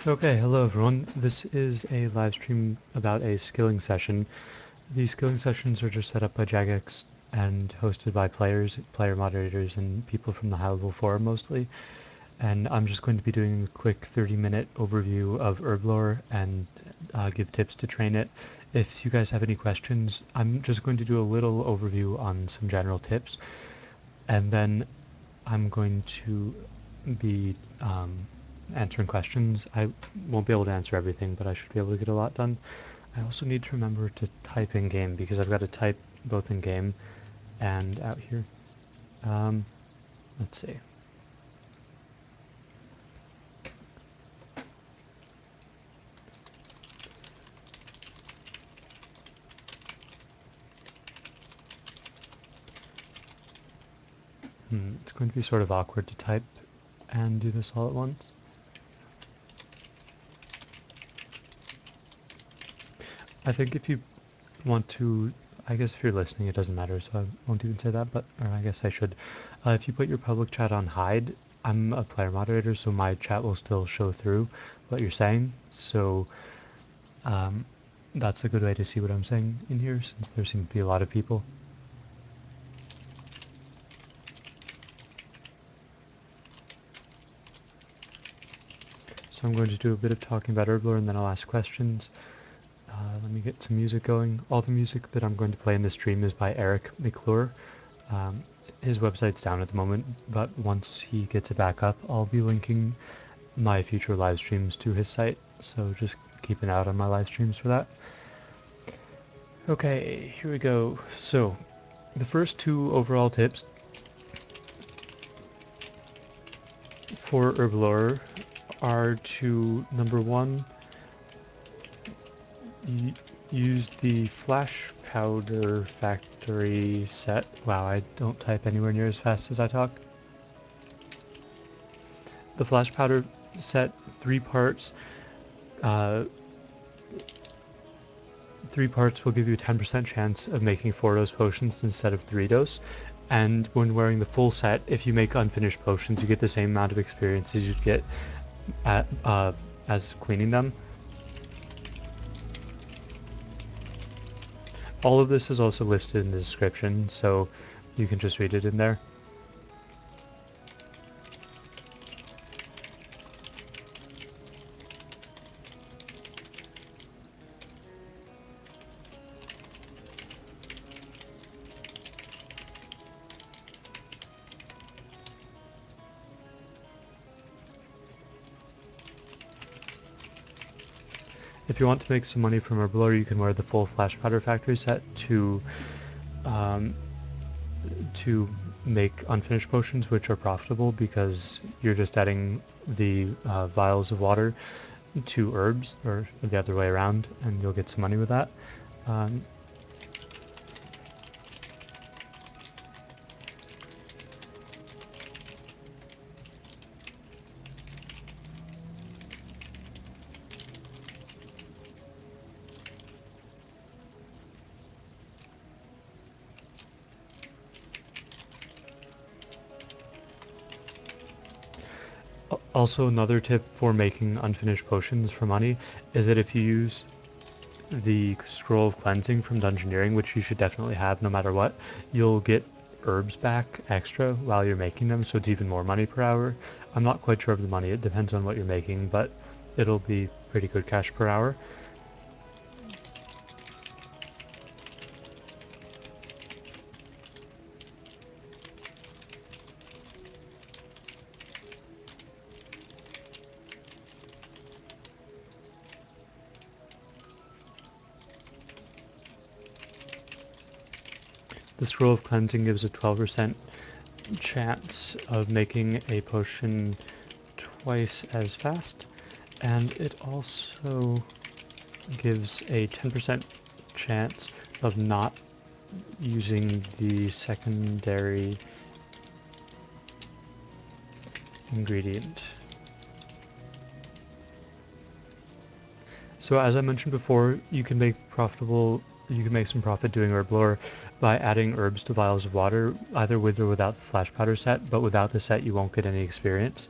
Okay, hello everyone. This is a live stream about a skilling session. These skilling sessions are just set up by Jagex and hosted by players, player moderators, and people from the high-level forum mostly. And I'm just going to be doing a quick 30-minute overview of Herblore and give tips to train it. If you guys have any questions, I'm just going to do a little overview on some general tips, and then I'm going to be answering questions. I won't be able to answer everything, but I should be able to get a lot done. I also need to remember to type in game because I've got to type both in game and out here. Let's see. It's going to be sort of awkward to type and do this all at once. I think if you want to, I guess if you're listening it doesn't matter, so I won't even say that, but, or I guess I should. If you put your public chat on hide, I'm a player moderator, so my chat will still show through what you're saying, so that's a good way to see what I'm saying in here, since there seem to be a lot of people. So I'm going to do a bit of talking about Herblore and then I'll ask questions. Let me get some music going. All the music that I'm going to play in the stream is by Eric McClure. His website's down at the moment, but once he gets it back up, I'll be linking my future live streams to his site, so just keep an eye out on my live streams for that. Okay, here we go. So, the first two overall tips for Herblore are to, number one, use the flash powder factory set. Wow, I don't type anywhere near as fast as I talk. The flash powder set, 3 parts. 3 parts will give you a 10% chance of making 4 dose potions instead of 3 dose. And when wearing the full set, if you make unfinished potions, you get the same amount of experience as you'd get as cleaning them. All of this is also listed in the description, so you can just read it in there. If you want to make some money from Herblore, you can wear the full flash powder factory set to make unfinished potions, which are profitable because you're just adding the vials of water to herbs, or the other way around, and you'll get some money with that. Also, another tip for making unfinished potions for money is that if you use the scroll of cleansing from Dungeoneering, which you should definitely have no matter what, you'll get herbs back extra while you're making them, so it's even more money per hour. I'm not quite sure of the money, it depends on what you're making, but it'll be pretty good cash per hour. The scroll of cleansing gives a 12% chance of making a potion twice as fast, and it also gives a 10% chance of not using the secondary ingredient. So as I mentioned before, you can make some profit doing Herblore by adding herbs to vials of water, either with or without the flash powder set, but without the set you won't get any experience.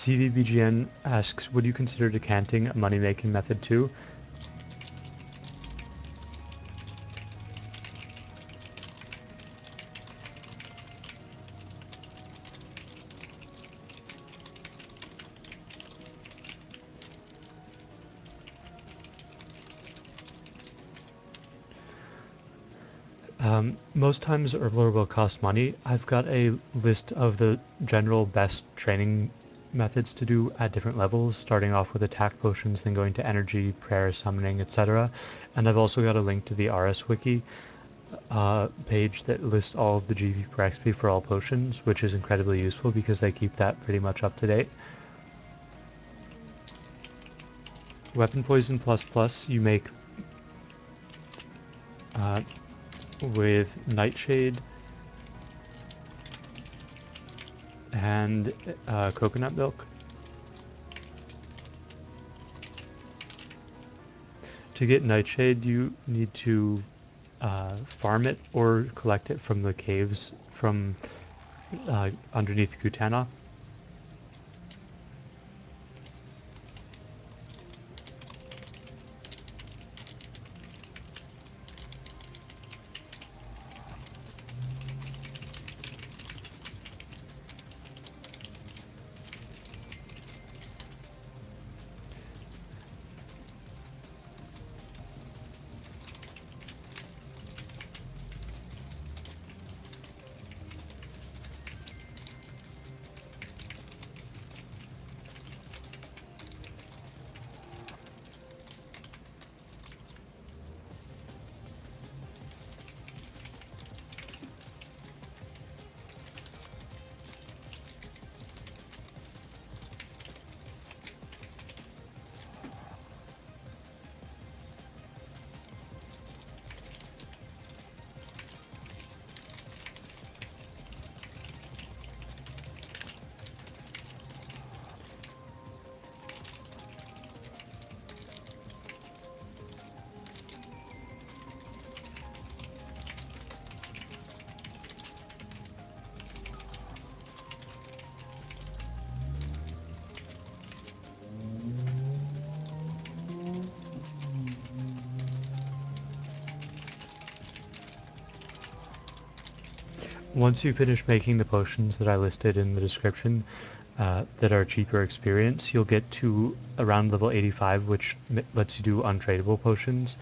CVBGN asks, would you consider decanting a money-making method too? Most times Herblore will cost money. I've got a list of the general best training methods to do at different levels, starting off with attack potions, then going to energy, prayer, summoning, etc. And I've also got a link to the RS Wiki page that lists all of the GP per XP for all potions, which is incredibly useful because they keep that pretty much up to date. Weapon Poison plus plus you make with Nightshade and coconut milk. To get Nightshade, you need to farm it or collect it from the caves from underneath Kutana. Once you finish making the potions that I listed in the description that are cheaper experience, you'll get to around level 85, which lets you do untradeable potions.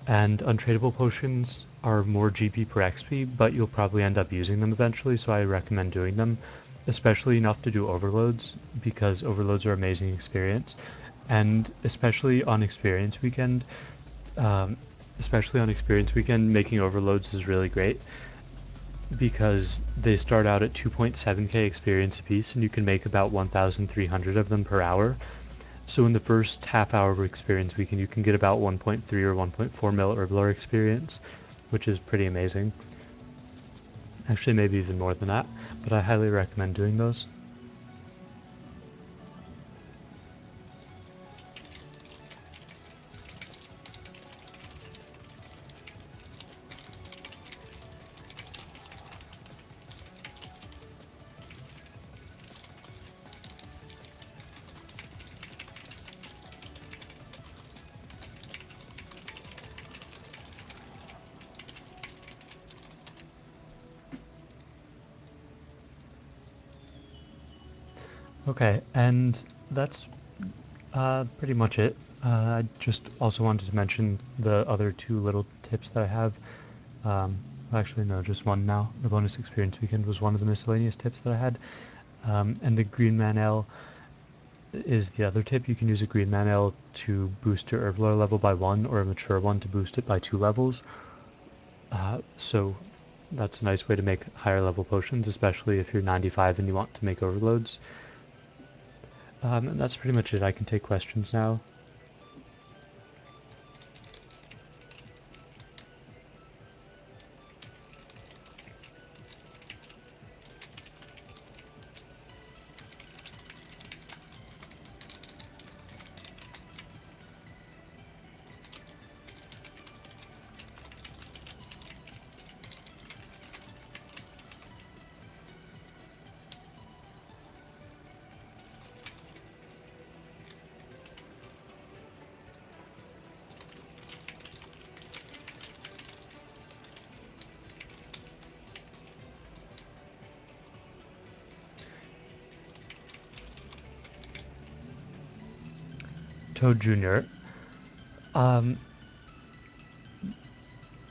And untradeable potions are more GP per XP, but you'll probably end up using them eventually, so I recommend doing them, especially enough to do overloads, because overloads are amazing experience. And especially on experience weekend, making overloads is really great, because they start out at 2.7k experience apiece, and you can make about 1,300 of them per hour. So in the first half hour of experience weekend, you can get about 1.3 or 1.4 mil Herblore experience, which is pretty amazing. Actually, maybe even more than that, but I highly recommend doing those. Okay, and that's pretty much it. I just also wanted to mention the other two little tips that I have. Actually, no, just one now. The bonus experience weekend was one of the miscellaneous tips that I had. And the green man ale is the other tip. You can use a green man ale to boost your Herblore level by 1, or a mature one to boost it by 2 levels. So that's a nice way to make higher level potions, especially if you're 95 and you want to make overloads. And that's pretty much it. I can take questions now. Toad Jr. Um,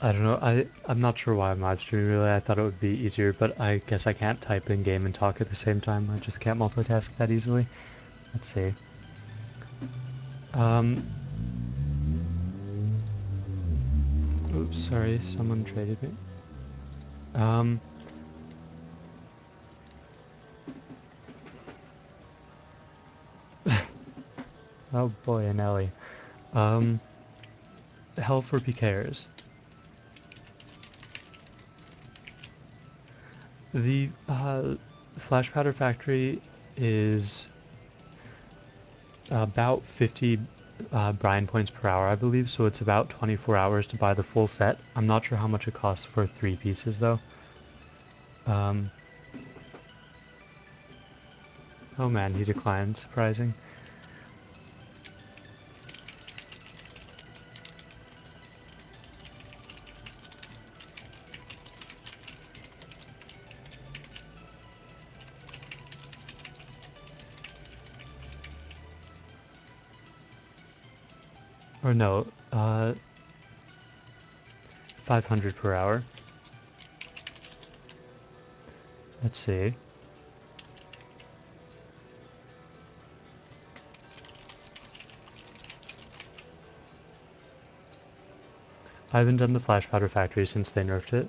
I don't know. I'm not sure why I'm live streaming really. I thought it would be easier, but I guess I can't type in game and talk at the same time. I just can't multitask that easily. Let's see. Oops, sorry, someone traded me. Oh boy, an Ellie. Hell for PKers. The flash powder factory is about 50 brine points per hour, I believe, so it's about 24 hours to buy the full set. I'm not sure how much it costs for 3 pieces, though. Oh man, he declined, surprising. Or no, 500 per hour. Let's see. I haven't done the flash powder factory since they nerfed it.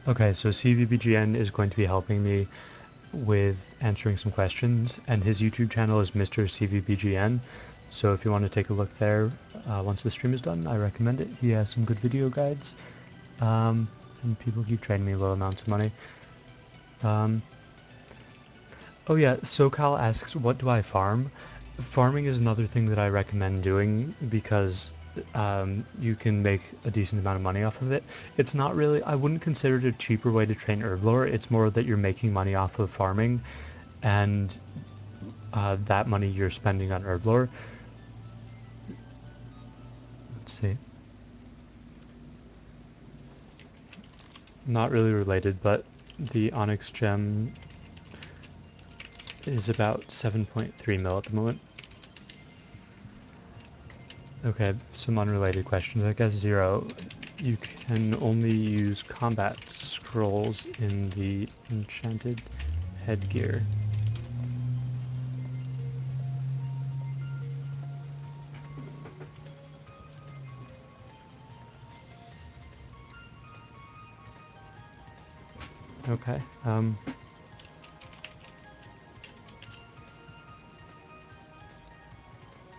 Okay, so CVBGN is going to be helping me with answering some questions, and his YouTube channel is Mr. CVBGN, so if you want to take a look there once the stream is done, I recommend it. He has some good video guides, and people keep trading me low amounts of money. Oh yeah, SoCal asks, what do I farm? Farming is another thing that I recommend doing because you can make a decent amount of money off of it. It's not really, I wouldn't consider it a cheaper way to train Herblore. It's more that you're making money off of farming, and that money you're spending on Herblore. Let's see. Not really related, but the Onyx gem is about 7.3 mil at the moment. Okay, some unrelated questions. I guess 0. You can only use combat scrolls in the enchanted headgear. Okay,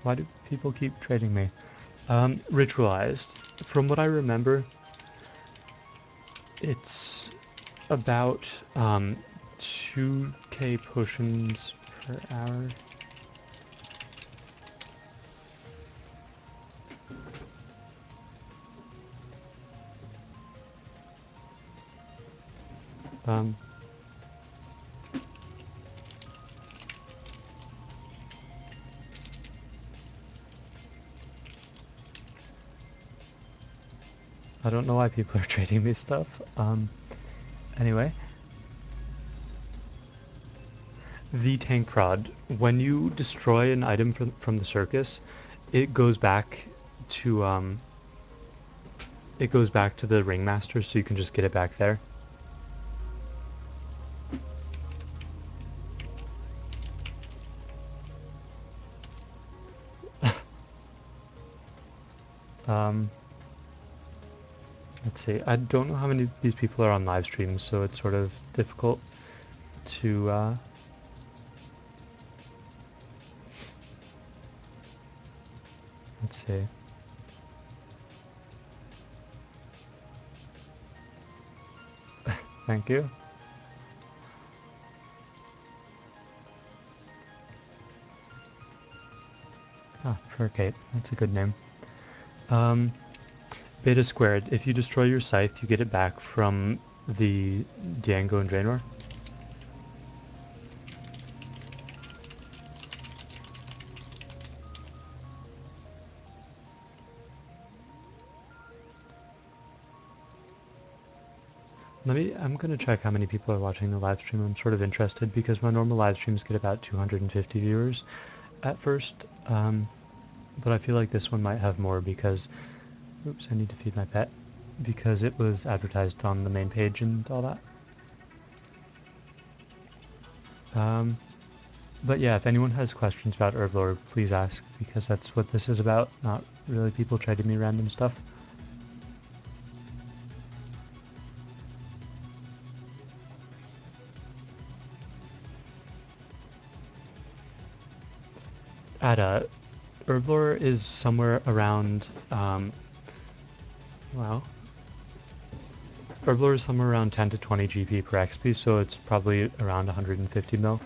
why do people keep trading me? Ritualized. From what I remember, it's about 2k potions per hour. I don't know why people are trading me stuff. Anyway. The tank prod. When you destroy an item from the circus, it goes back to the ringmaster, so you can just get it back there. Let's see. I don't know how many of these people are on live streams, so it's sort of difficult to let's see. Thank you. Ah, Furcate. That's a good name. Beta squared. If you destroy your scythe, you get it back from the Diango and Draenor. I'm gonna check how many people are watching the live stream. I'm sort of interested because my normal live streams get about 250 viewers at first. But I feel like this one might have more because, oops, I need to feed my pet, because it was advertised on the main page and all that. But yeah, if anyone has questions about Herblore, please ask, because that's what this is about, not really people trading me random stuff. Herblore is somewhere around, wow. Herblore is somewhere around 10 to 20 GP per XP, so it's probably around 150 mil.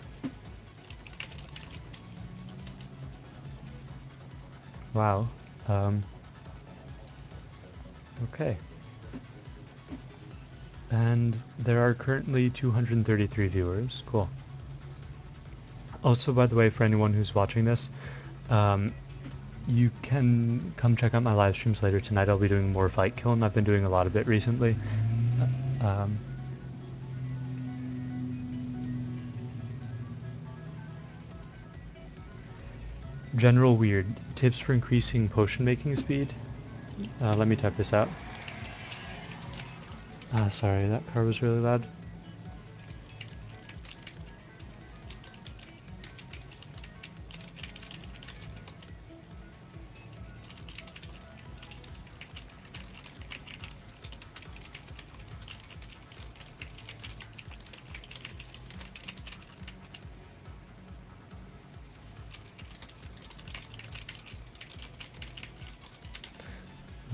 Wow. Okay. And there are currently 233 viewers. Cool. Also, by the way, for anyone who's watching this, you can come check out my live streams later tonight. I'll be doing more fight kill, and I've been doing a lot of it recently. General weird. Tips for increasing potion making speed. Let me type this out. Sorry, that car was really loud.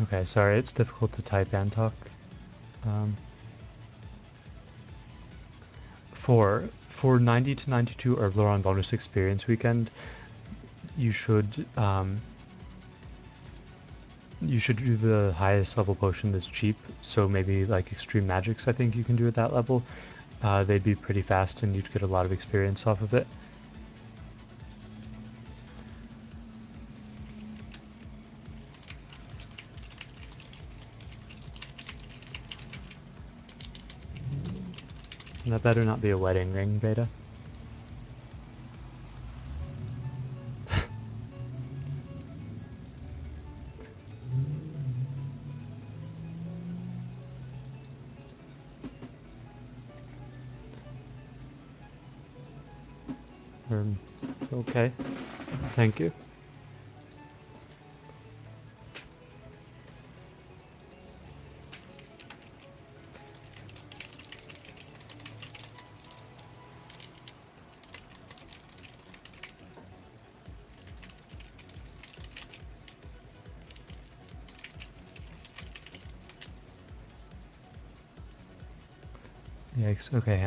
Okay, sorry, it's difficult to type and talk. For 90 to 92 Herblore on bonus experience weekend, you should do the highest level potion that's cheap. So maybe like extreme magics, I think you can do at that level. They'd be pretty fast, and you'd get a lot of experience off of it. And that better not be a wedding ring, Beta. Okay, thank you. Yikes. Okay,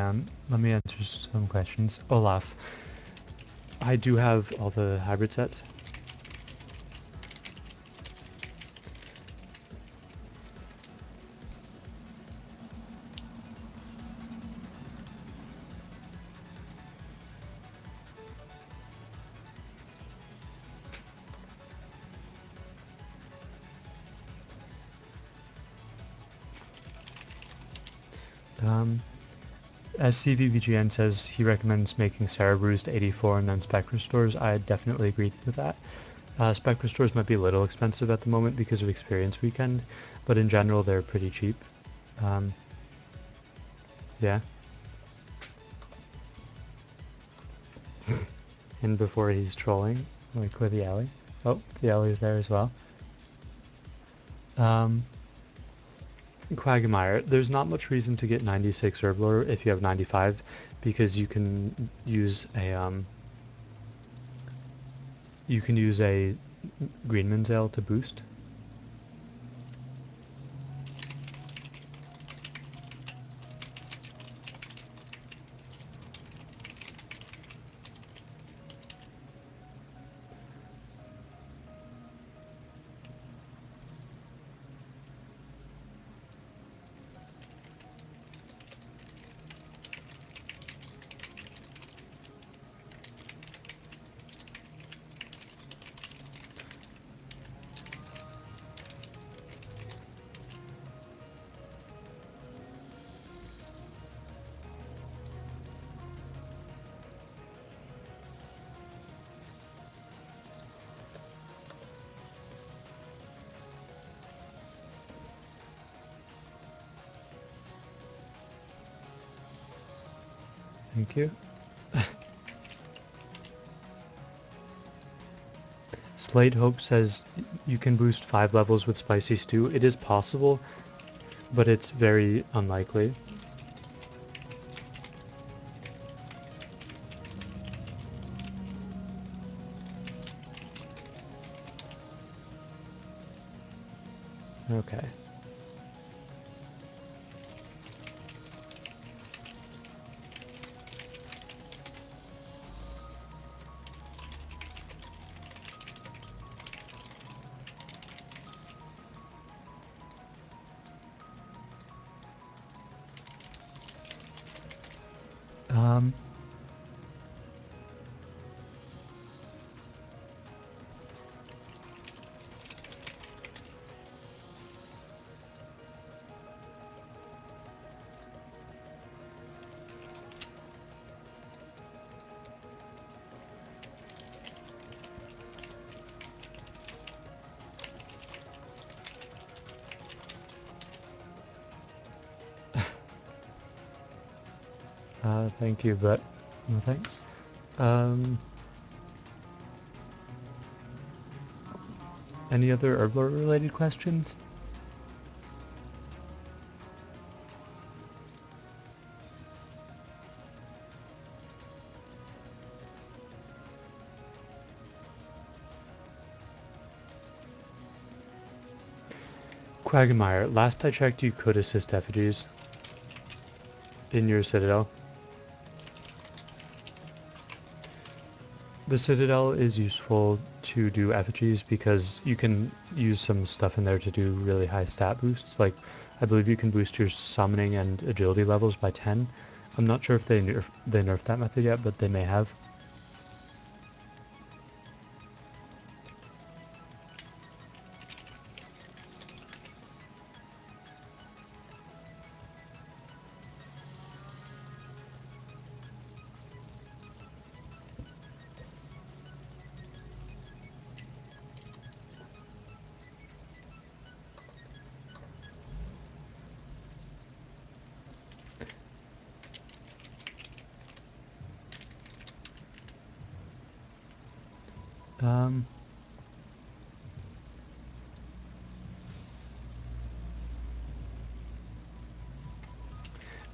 let me answer some questions. Olaf, I do have all the hybrid sets. As CVBGN says, he recommends making Sara brews to 84 and then spec restores. I definitely agree with that. Spec restores might be a little expensive at the moment because of experience weekend, but in general they're pretty cheap. Yeah. And before he's trolling, like with the alley. Oh, the alley is there as well. Quagmire, there's not much reason to get 96 Herblore if you have 95, because you can use a Greenman's Ale to boost. Thank you. Slade Hope says you can boost 5 levels with Spicy Stew. It is possible, but it's very unlikely. Okay. Um, thank you, but no thanks. Any other Herblore related questions? Quagmire, last I checked you could assist effigies in your citadel. The citadel is useful to do effigies because you can use some stuff in there to do really high stat boosts. Like, I believe you can boost your summoning and agility levels by 10. I'm not sure if they nerfed that method yet, but they may have.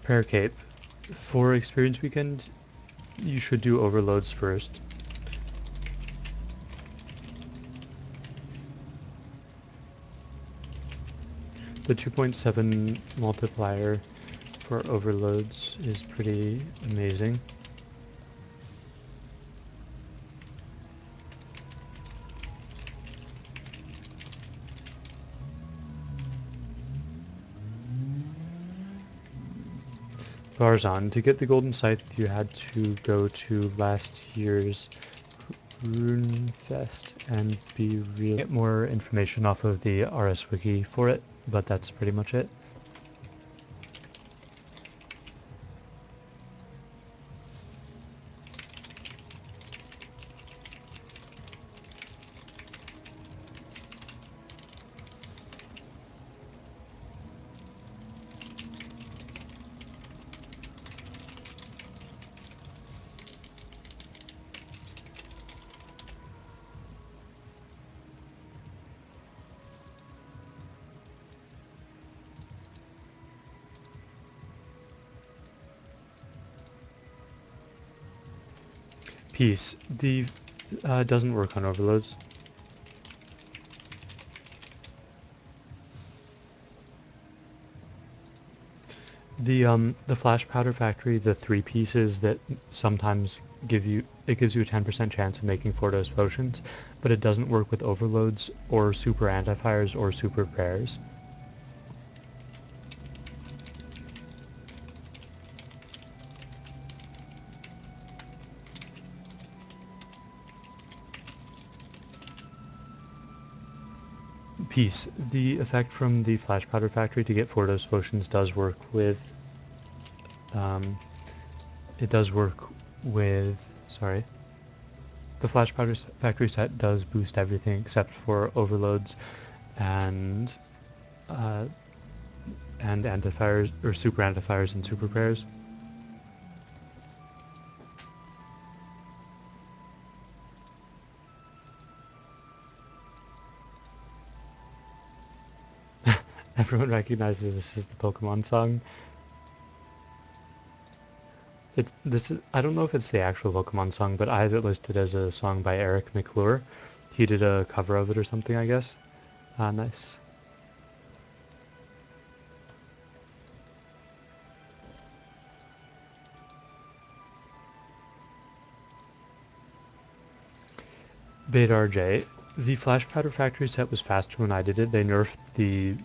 Prayer Cape. For Experience Weekend, you should do overloads first. The 2.7 multiplier for overloads is pretty amazing. Barzan, to get the golden scythe you had to go to last year's Runefest and be real. Get more information off of the RS wiki for it, but that's pretty much it. Peace. The doesn't work on overloads. The flash powder factory, the 3 pieces that sometimes gives you a 10% chance of making 4 dose potions, but it doesn't work with overloads or super antifires or super prayers. Peace. The effect from the flash powder factory to get 4 dose potions does work with it does work with sorry. The flash powder factory set does boost everything except for overloads and antifires or super antifires and super prayers. Everyone recognizes this is the Pokemon song. I don't know if it's the actual Pokemon song, but I have it listed as a song by Eric McClure. He did a cover of it or something, I guess. Ah, nice. Beta RJ. The Flash Powder Factory set was faster when I did it. They nerfed the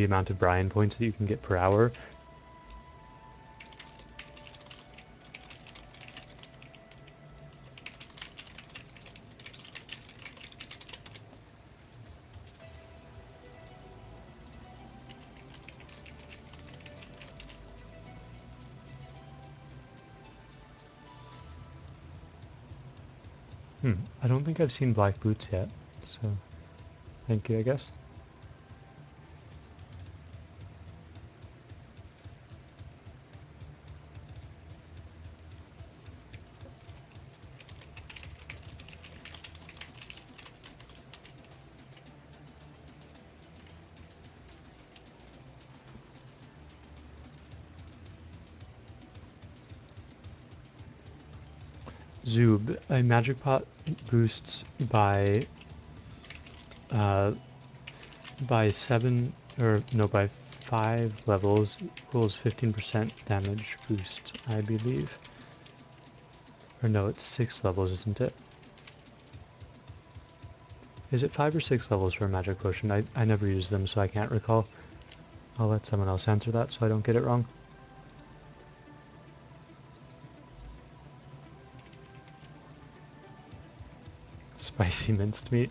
amount of Brian points that you can get per hour. I don't think I've seen Black Boots yet, so thank you, I guess. Zoob, a magic pot boosts uh, by 7, or no, by 5 levels equals 15% damage boost, I believe. Or no, it's 6 levels, isn't it? Is it 5 or 6 levels for a magic potion? I never use them, so I can't recall. I'll let someone else answer that so I don't get it wrong. Spicy minced meat.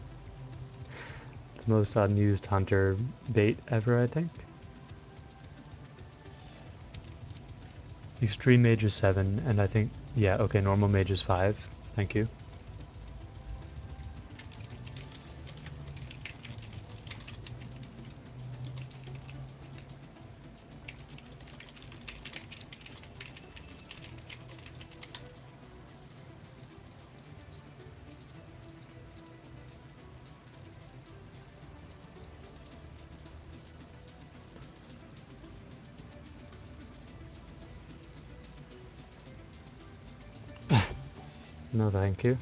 The most unused hunter bait ever, I think. Extreme mage is 7, and I think, yeah, okay, normal mage is 5. Thank you. No, thank you.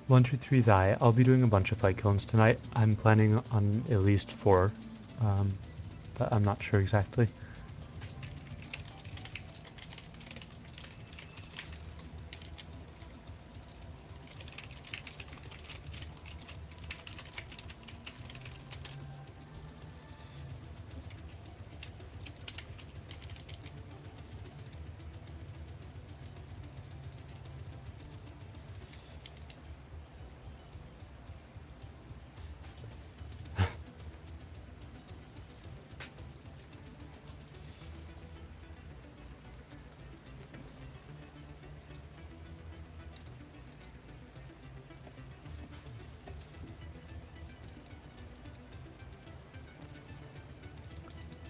123 Die. I'll be doing a bunch of fight kills tonight. I'm planning on at least 4, but I'm not sure exactly.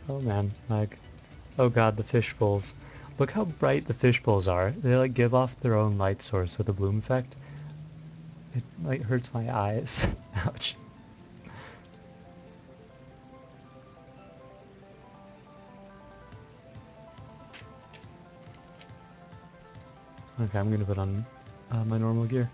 Oh man, like, oh god, the fish bowls. Look how bright the fish bowls are. They like give off their own light source with a bloom effect. It like hurts my eyes. Ouch. Okay, I'm gonna put on my normal gear.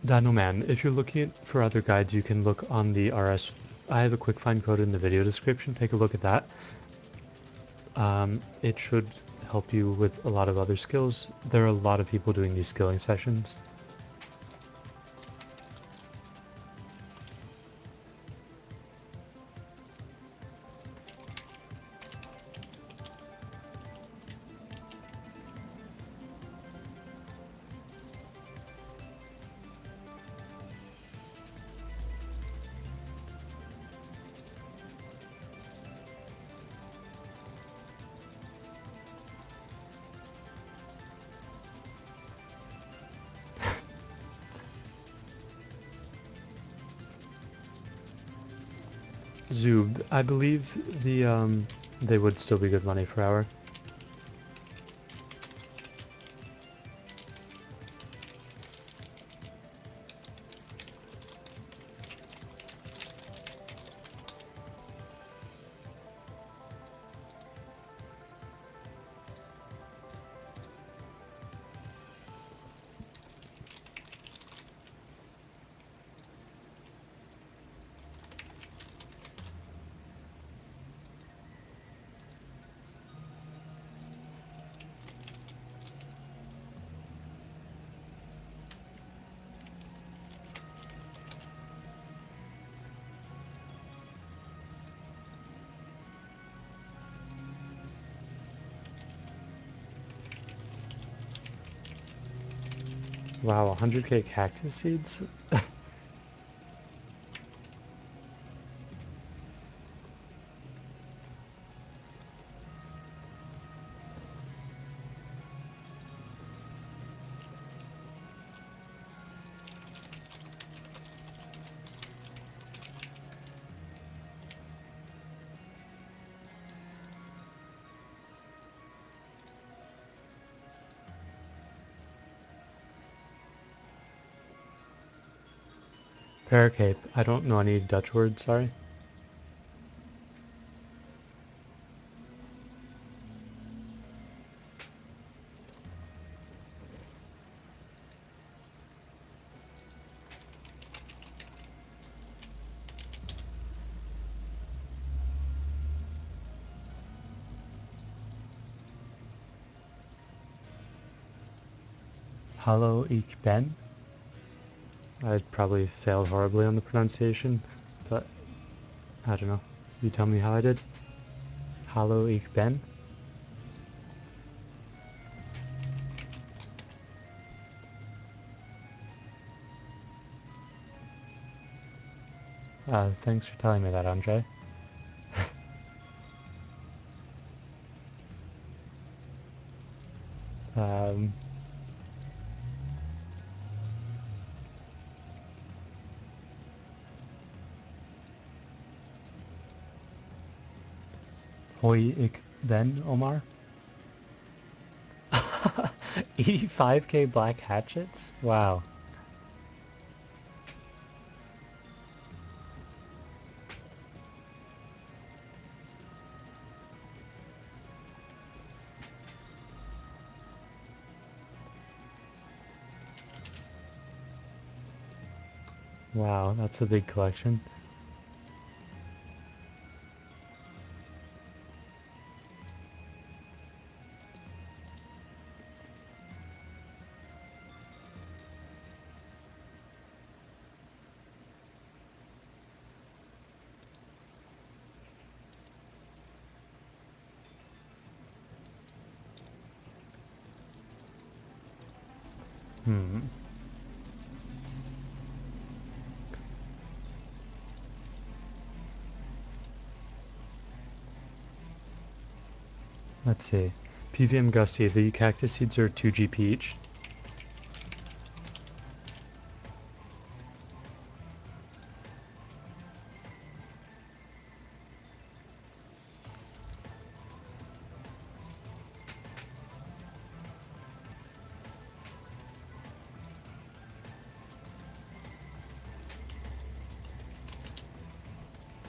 Dino Man, if you're looking for other guides, you can look on the RS. I have a quick find code in the video description. Take a look at that. It should help you with a lot of other skills. There are a lot of people doing these skilling sessions. Zoob, I believe they would still be good money per hour. Wow, 100k cactus seeds? Paracape. I don't know any Dutch words, sorry. Hallo, ich ben. I'd probably failed horribly on the pronunciation, but I don't know. You tell me how I did. Hallo, ich ben. Thanks for telling me that, Andre. um, Hoi, ik ben Omar. 85k black hatchets? Wow. Wow, that's a big collection. Hmm. Let's see. PVM Gusty, the cactus seeds are 2 GP each.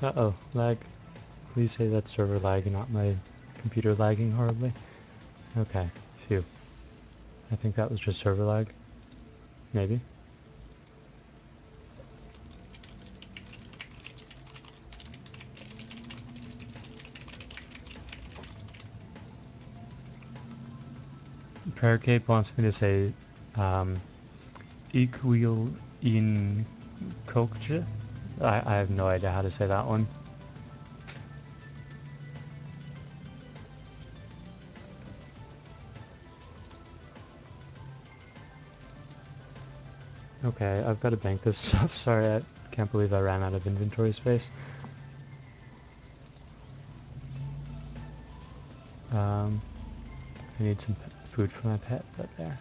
Uh-oh, lag. Please say that's server lag and not my computer lagging horribly. Okay, phew. I think that was just server lag. Maybe. Paracape wants me to say, Ik wil in kookje? I have no idea how to say that one. Okay, I've got to bank this stuff. Sorry, I can't believe I ran out of inventory space. I need some food for my pet, but there.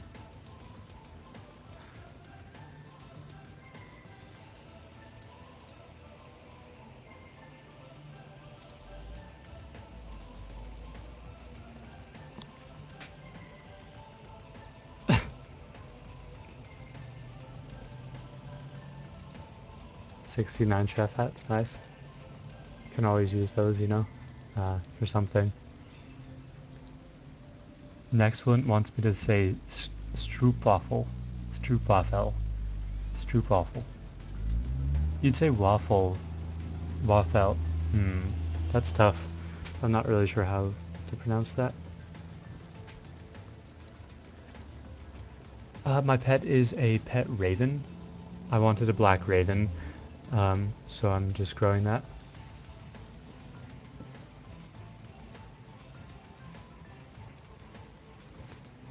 69 chef hats, nice. Can always use those, you know, for something. Next one wants me to say stroopwafel. Stroopwafel. Stroopwafel. You'd say waffle. Waffel. That's tough. I'm not really sure how to pronounce that. My pet is a pet raven. I wanted a black raven, so I'm just growing that.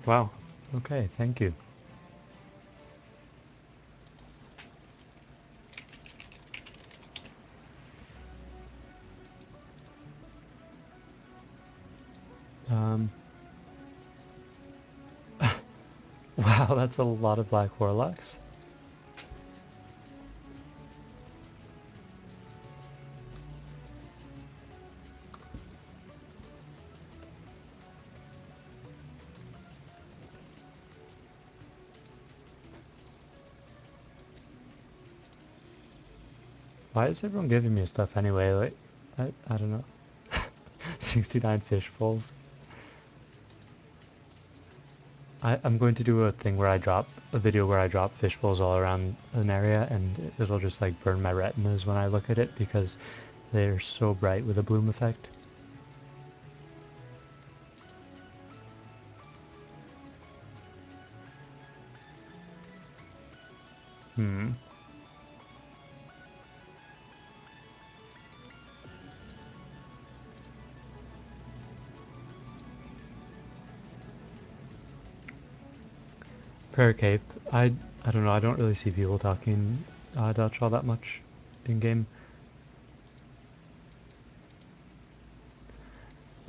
Wow. Okay, thank you. Wow, that's a lot of black warlocks. Why is everyone giving me stuff anyway? Like, I don't know. 69 fish bowls. I'm going to do a thing where I drop a video where I drop fish bowls all around an area, and it'll just like burn my retinas when I look at it because they're so bright with a bloom effect. Paracape. I don't know. I don't really see people talking Dutch all that much in game.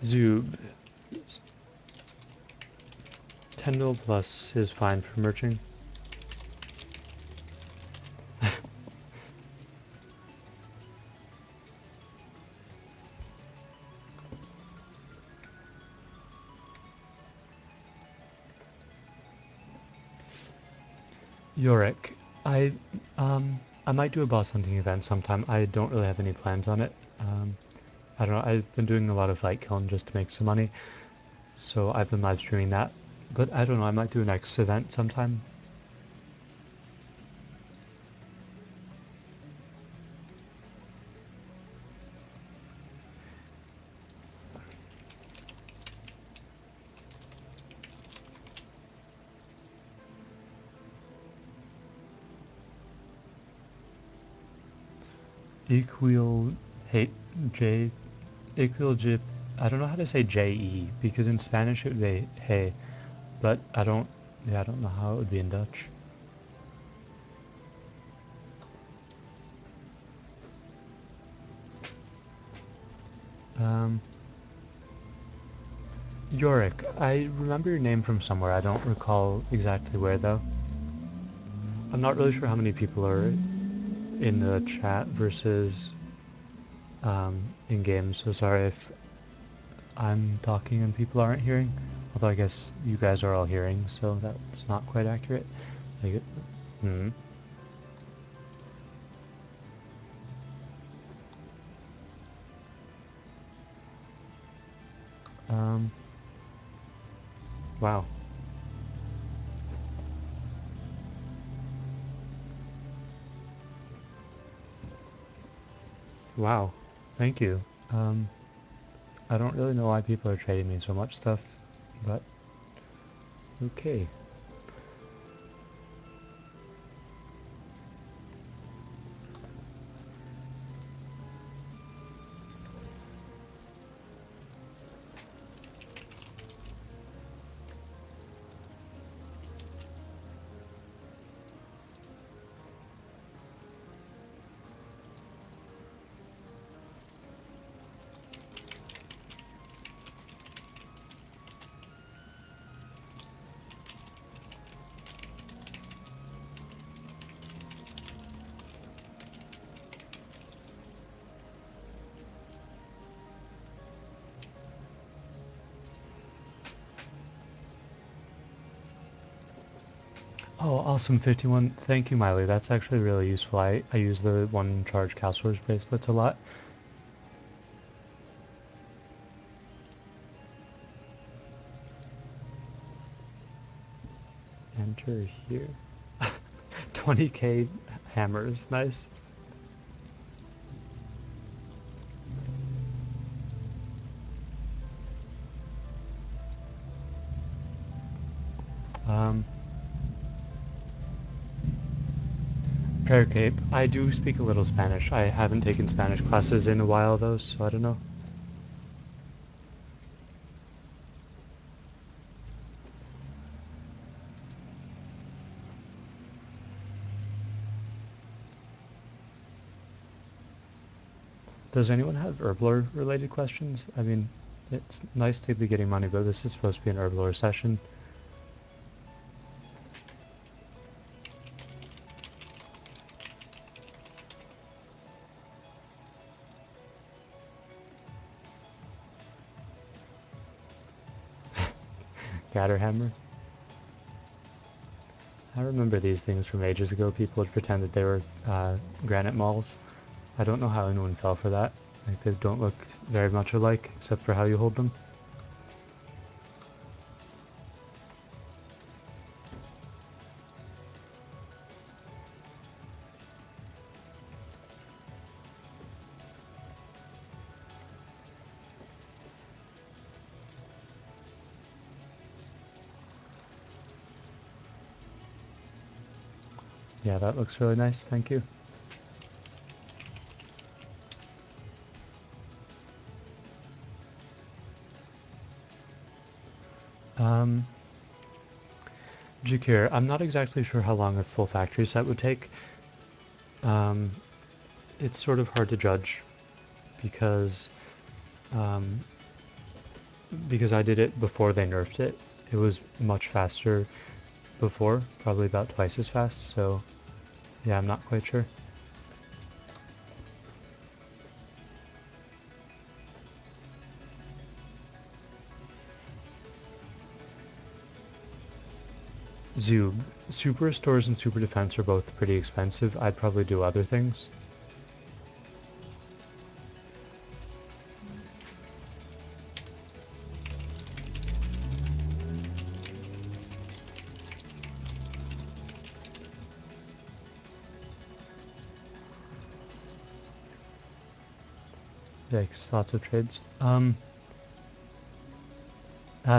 Zoob. 10 mil plus is fine for merching. Yorick. I might do a boss hunting event sometime. I don't really have any plans on it. I don't know. I've been doing a lot of light killing just to make some money, so I've been live streaming that. But I don't know. I might do a next event sometime. Equal hate J. Equal J. I don't know how to say J-E because in Spanish it would be hey, but I don't. Yeah, I don't know how it would be in Dutch. Yorick. I remember your name from somewhere. I don't recall exactly where though. I'm not really sure how many people are in the chat versus in game, so sorry if I'm talking and people aren't hearing. Although I guess you guys are all hearing, so that's not quite accurate. Like, wow. Wow. Thank you. I don't really know why people are trading me so much stuff, but okay. Oh, awesome, 51. Thank you, Miley. That's actually really useful. I use the one charge Castle's bracelets a lot. Enter here. 20k hammers. Nice. Um, Prayer Cape. I do speak a little Spanish. I haven't taken Spanish classes in a while though, so I don't know. Does anyone have Herblore related questions? I mean, it's nice to be getting money, but this is supposed to be an Herblore session. Gatterhammer. I remember these things from ages ago. People would pretend that they were granite malls. I don't know how anyone fell for that. Like, they don't look very much alike, except for how you hold them. Yeah, that looks really nice. Thank you. Um, Jakir, I'm not exactly sure how long a full factory set would take. Um, it's sort of hard to judge because um, because I did it before they nerfed it. It was much faster before, probably about twice as fast, so yeah, I'm not quite sure. Zoob. Super restores and super defense are both pretty expensive. I'd probably do other things. Yikes, lots of trades.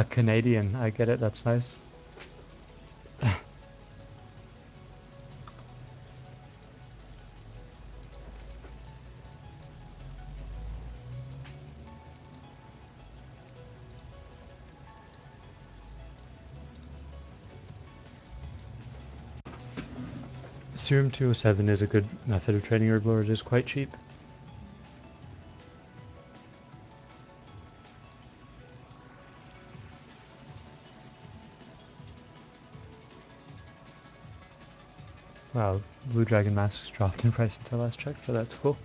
Canadian, I get it, that's nice. Serum 207 is a good method of trading Herblore. It is quite cheap. Wow, Blue Dragon masks dropped in price since I last checked, so that's cool.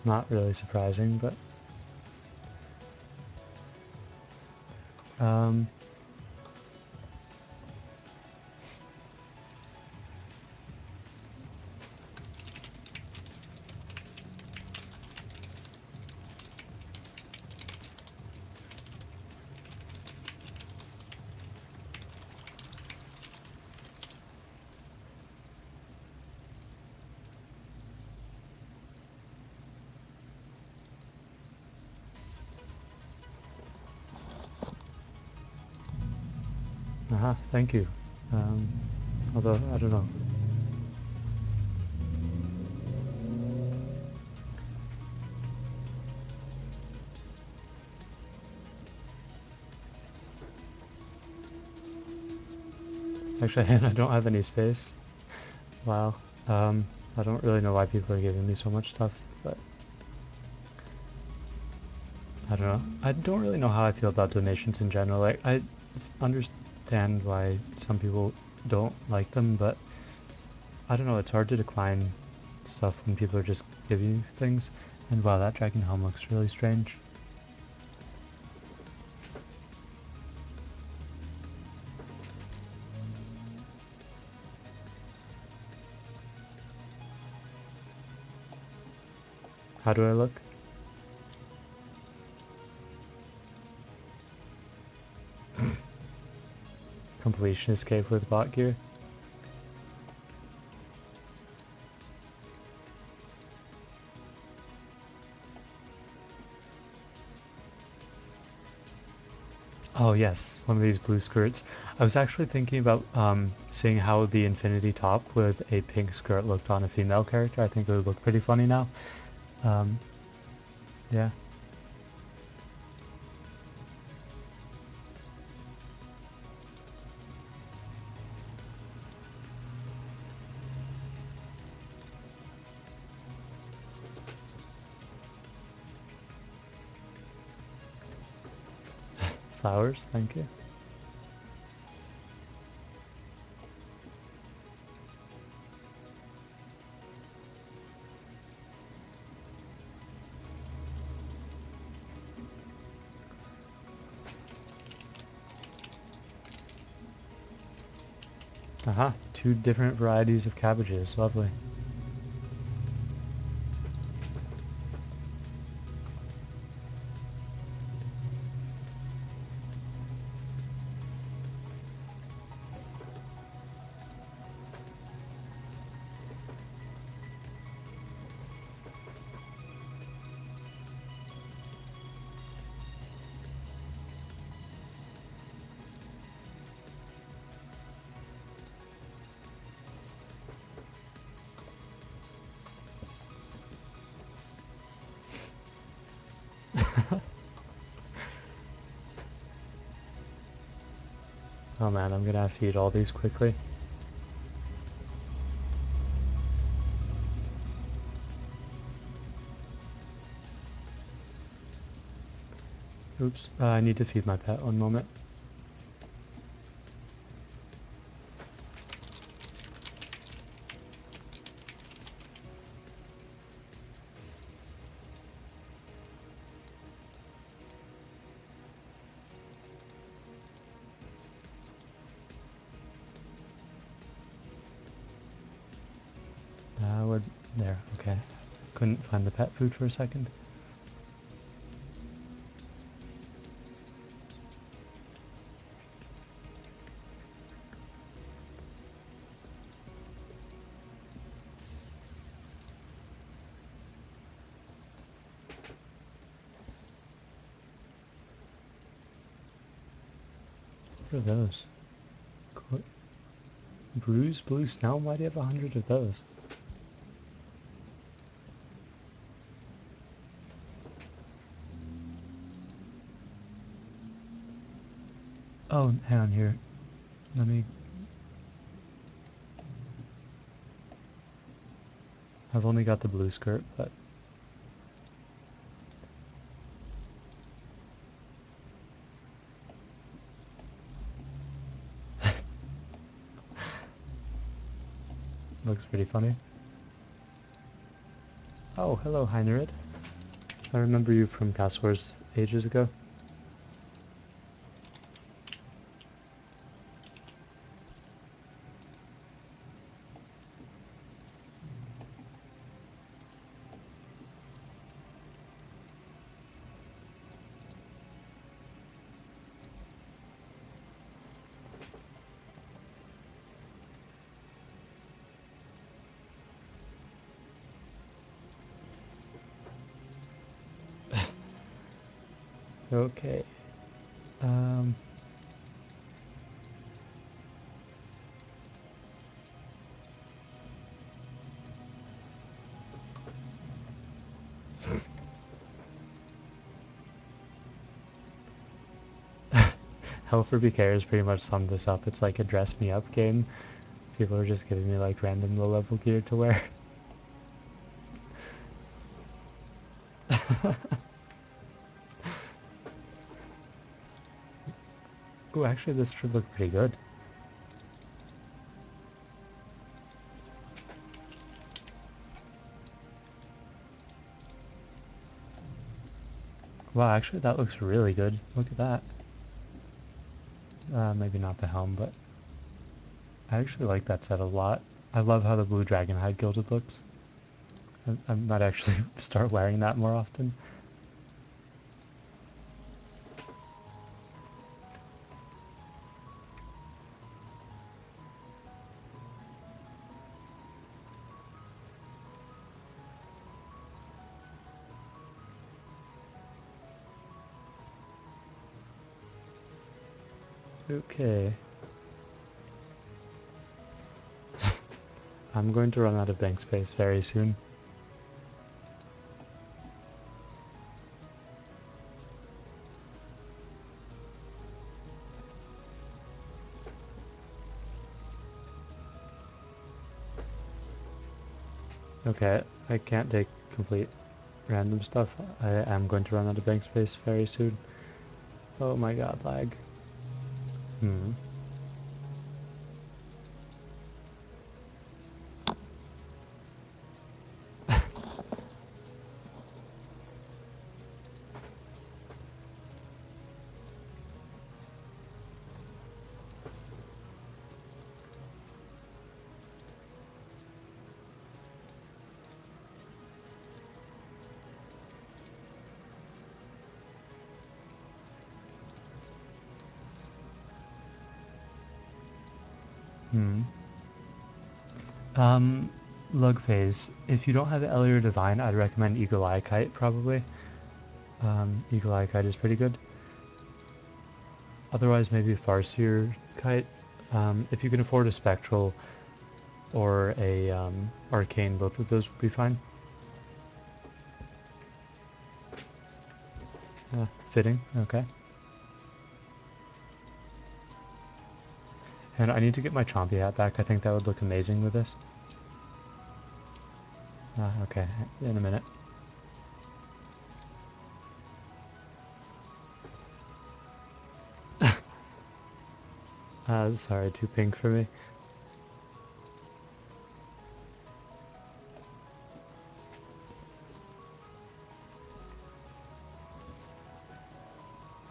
Not really surprising, but um, thank you. Although, I don't know. Actually, I don't have any space. Wow. I don't really know why people are giving me so much stuff, but I don't know. I don't really know how I feel about donations in general. Like, I understand why some people don't like them, but I don't know, it's hard to decline stuff when people are just giving you things. And wow, that dragon helm looks really strange. How do I look? Completion escape with bot gear. Oh yes, one of these blue skirts. I was actually thinking about seeing how the infinity top with a pink skirt looked on a female character. I think it would look pretty funny now. Um, yeah. Flowers, thank you. Aha, two different varieties of cabbages, lovely. Oh man, I'm gonna have to eat all these quickly. Oops, I need to feed my pet, one moment. There, okay. Couldn't find the pet food for a second. What are those? Brews, blue snow? Why do you have 100 of those? Oh, hang on here. Let me... I've only got the blue skirt, but... Looks pretty funny. Oh, hello, Heinerid. I remember you from Cast Wars ages ago. Okay. Um... Hell for BK has pretty much summed this up. It's like a dress me up game. People are just giving me like random low level gear to wear. Ooh, actually this should look pretty good. Wow, actually that looks really good. Look at that. Maybe not the helm, but I actually like that set a lot. I love how the blue dragon hide gilded looks. I might actually start wearing that more often. Okay. I'm going to run out of bank space very soon. Okay, I can't take complete random stuff. I am going to run out of bank space very soon. Oh my god, lag. Hmm. Hmm. Um, Lug phase. If you don't have Ellior Divine, I'd recommend Eagle Eye Kite, probably. Eagle Eye Kite is pretty good. Otherwise, maybe Farseer Kite. If you can afford a Spectral or a Arcane, both of those would be fine. Fitting, okay. And I need to get my Chompy hat back. I think that would look amazing with this. Okay, in a minute. Sorry, too pink for me.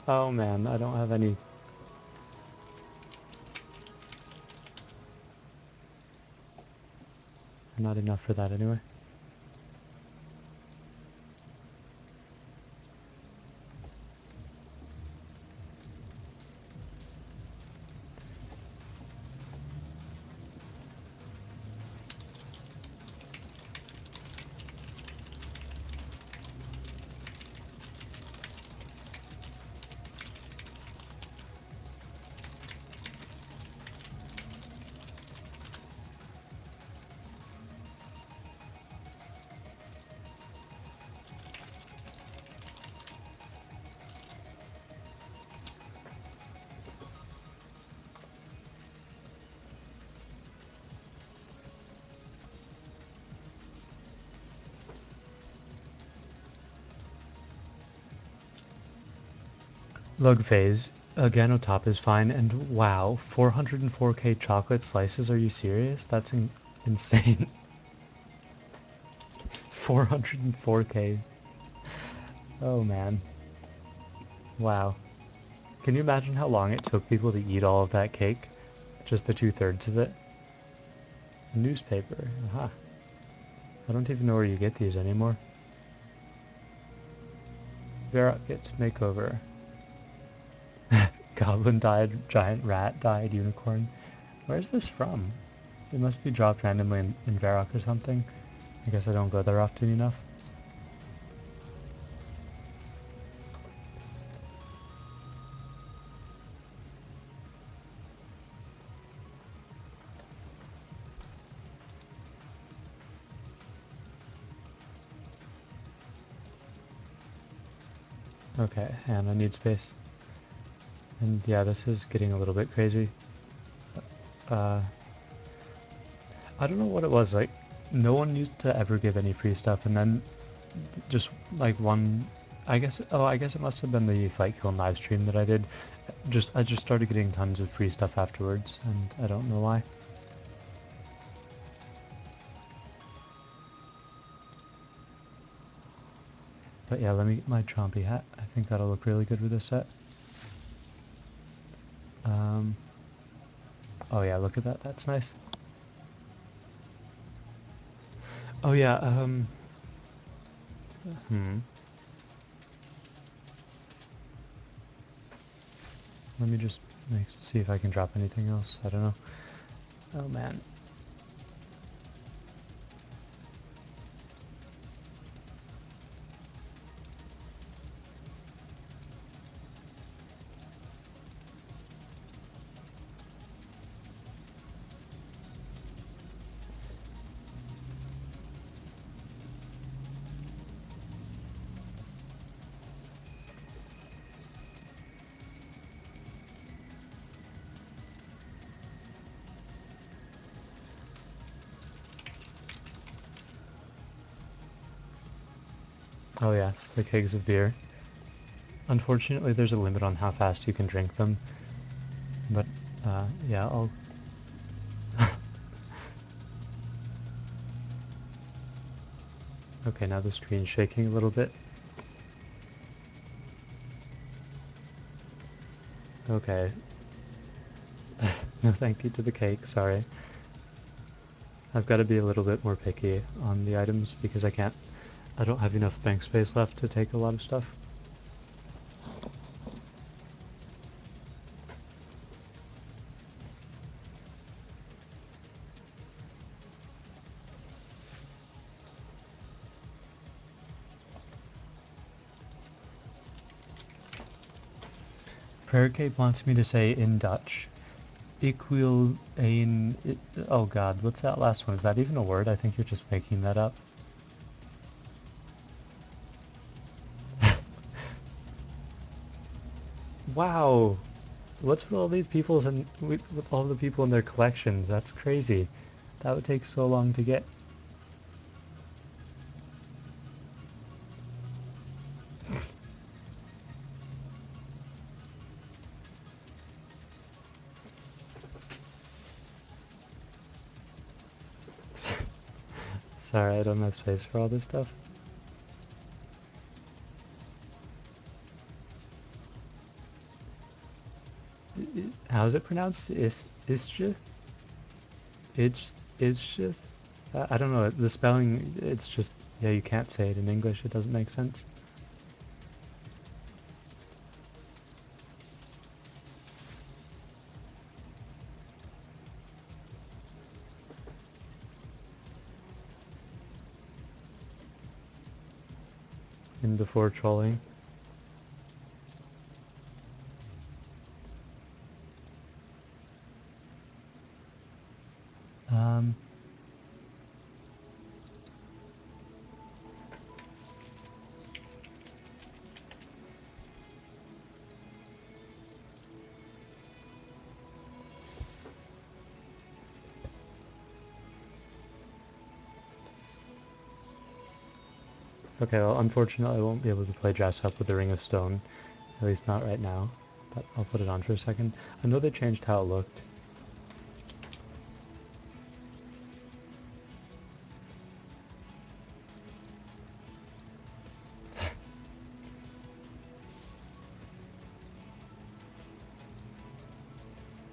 Oh man, I don't have any. Not enough for that anyway. Lug phase. Again, top is fine, and wow, 404k chocolate slices, are you serious? That's insane. 404k. Oh man. Wow. Can you imagine how long it took people to eat all of that cake? Just the 2/3 of it? Newspaper. Aha. I don't even know where you get these anymore. Vera gets makeover. Goblin died, giant rat died, unicorn. Where's this from? It must be dropped randomly in Varrock or something. I guess I don't go there often enough. Okay, and I need space. And yeah, this is getting a little bit crazy. Uh, I don't know what it was, like, no one used to ever give any free stuff, and then just, like, one... I guess it must have been the Fight Kill live stream that I did. I just started getting tons of free stuff afterwards, and I don't know why. But yeah, let me get my Chompy hat. I think that'll look really good with this set. Oh yeah, look at that. That's nice. Oh yeah, let me just see if I can drop anything else. I don't know. Oh man. Oh yes, the kegs of beer. Unfortunately, there's a limit on how fast you can drink them. But, yeah, I'll... Okay, now the screen's shaking a little bit. Okay. No thank you to the cake, sorry. I've got to be a little bit more picky on the items because I don't have enough bank space left to take a lot of stuff. Prayer Cape wants me to say in Dutch. Ik wil een... Oh god, what's that last one? Is that even a word? I think you're just making that up. Wow! What's with all these people's and with all the people in their collections? That's crazy. That would take so long to get. Sorry, I don't have space for all this stuff. How's it pronounced? Isjith? Isjith? I don't know. The spelling, it's just, yeah, you can't say it in English. It doesn't make sense. In before trolling. Um, okay, well, unfortunately I won't be able to play dress up with the Ring of Stone. At least not right now. But I'll put it on for a second. I know they changed how it looked.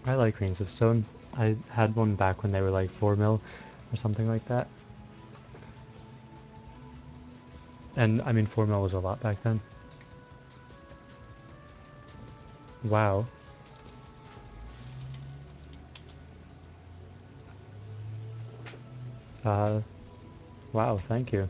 I like Rings of Stone. I had one back when they were like 4 mil or something like that. And I mean 4 mil was a lot back then. Wow. Uh, wow, thank you.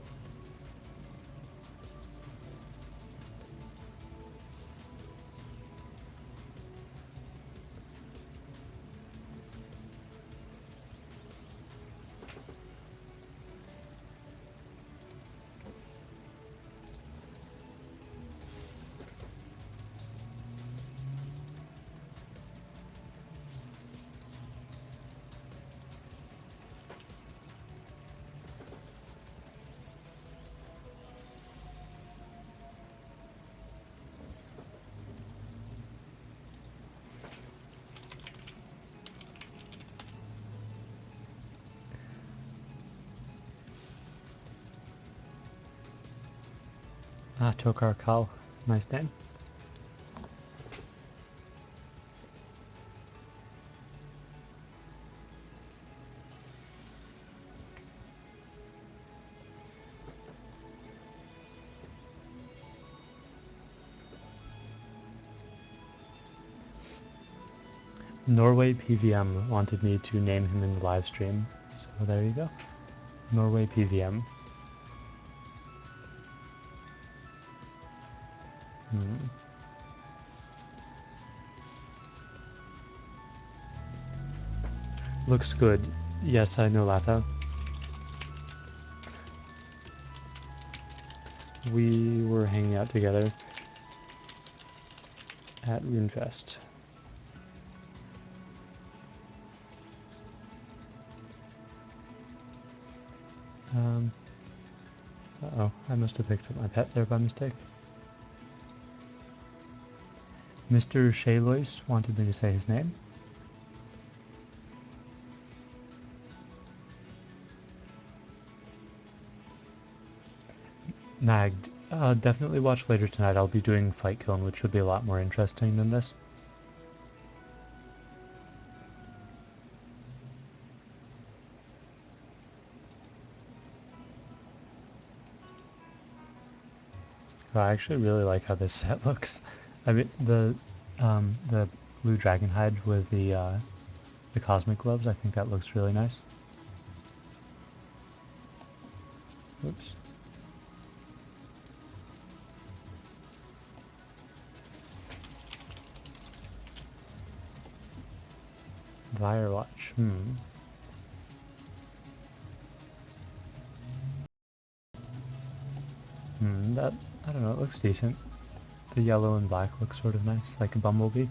Ah, Tokar Kal. Nice name. Norway PVM wanted me to name him in the live stream, so there you go. Norway PVM. Looks good. Yes, I know Latho. We were hanging out together at RuneFest. Uh-oh, I must have picked up my pet there by mistake. Mr. Shalois wanted me to say his name. Nagged. Definitely watch later tonight. I'll be doing Fight Kiln, which should be a lot more interesting than this. I actually really like how this set looks. I mean, the blue dragon hide with the cosmic gloves, I think that looks really nice. Oops. Firewatch. That, I don't know, it looks decent. The yellow and black looks sort of nice, like a bumblebee.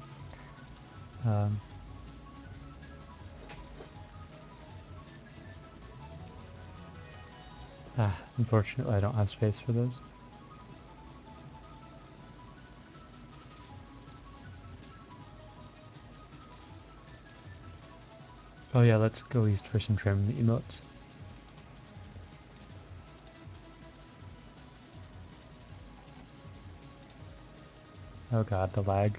Unfortunately I don't have space for those. Oh yeah, let's go east for some trim emotes. Oh god, the lag.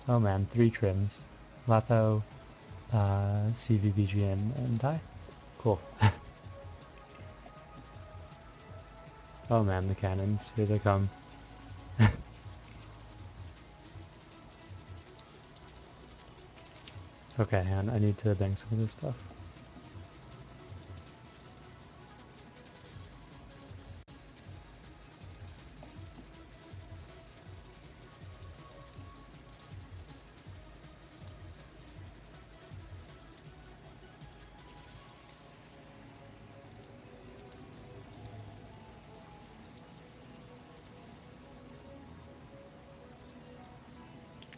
Oh man, 3 trims. Latho, CVBGN, and die. Cool. Oh man, the cannons. Here they come. Okay, and I need to bang some of this stuff.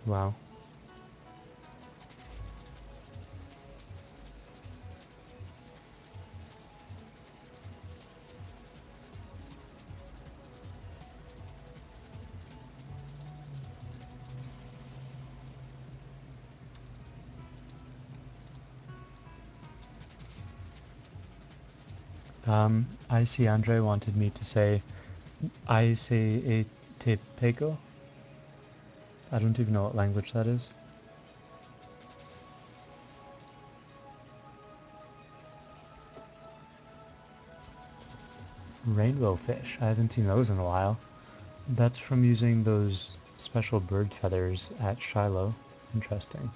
Wow. I see Andre wanted me to say I say a tepeko. I don't even know what language that is. Rainbow fish. I haven't seen those in a while. That's from using those special bird feathers at Shiloh. Interesting.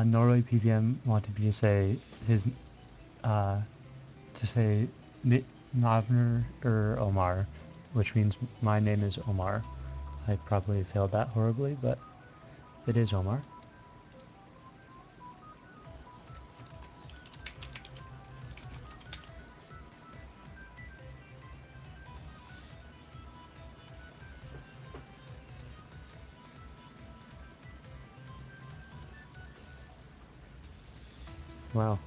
Norway PVM wanted me to say his, to say Navner or Omar, which means my name is Omar. I probably failed that horribly, but it is Omar. Wow.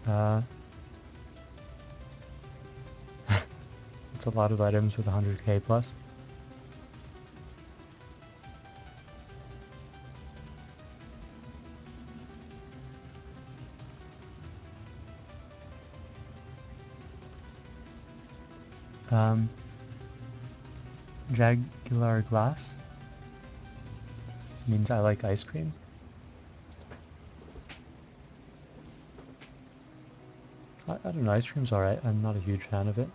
Uh, it's a lot of items with 100k plus. Um, Jagular glass means I like ice cream. I don't know, ice cream's alright. I'm not a huge fan of it.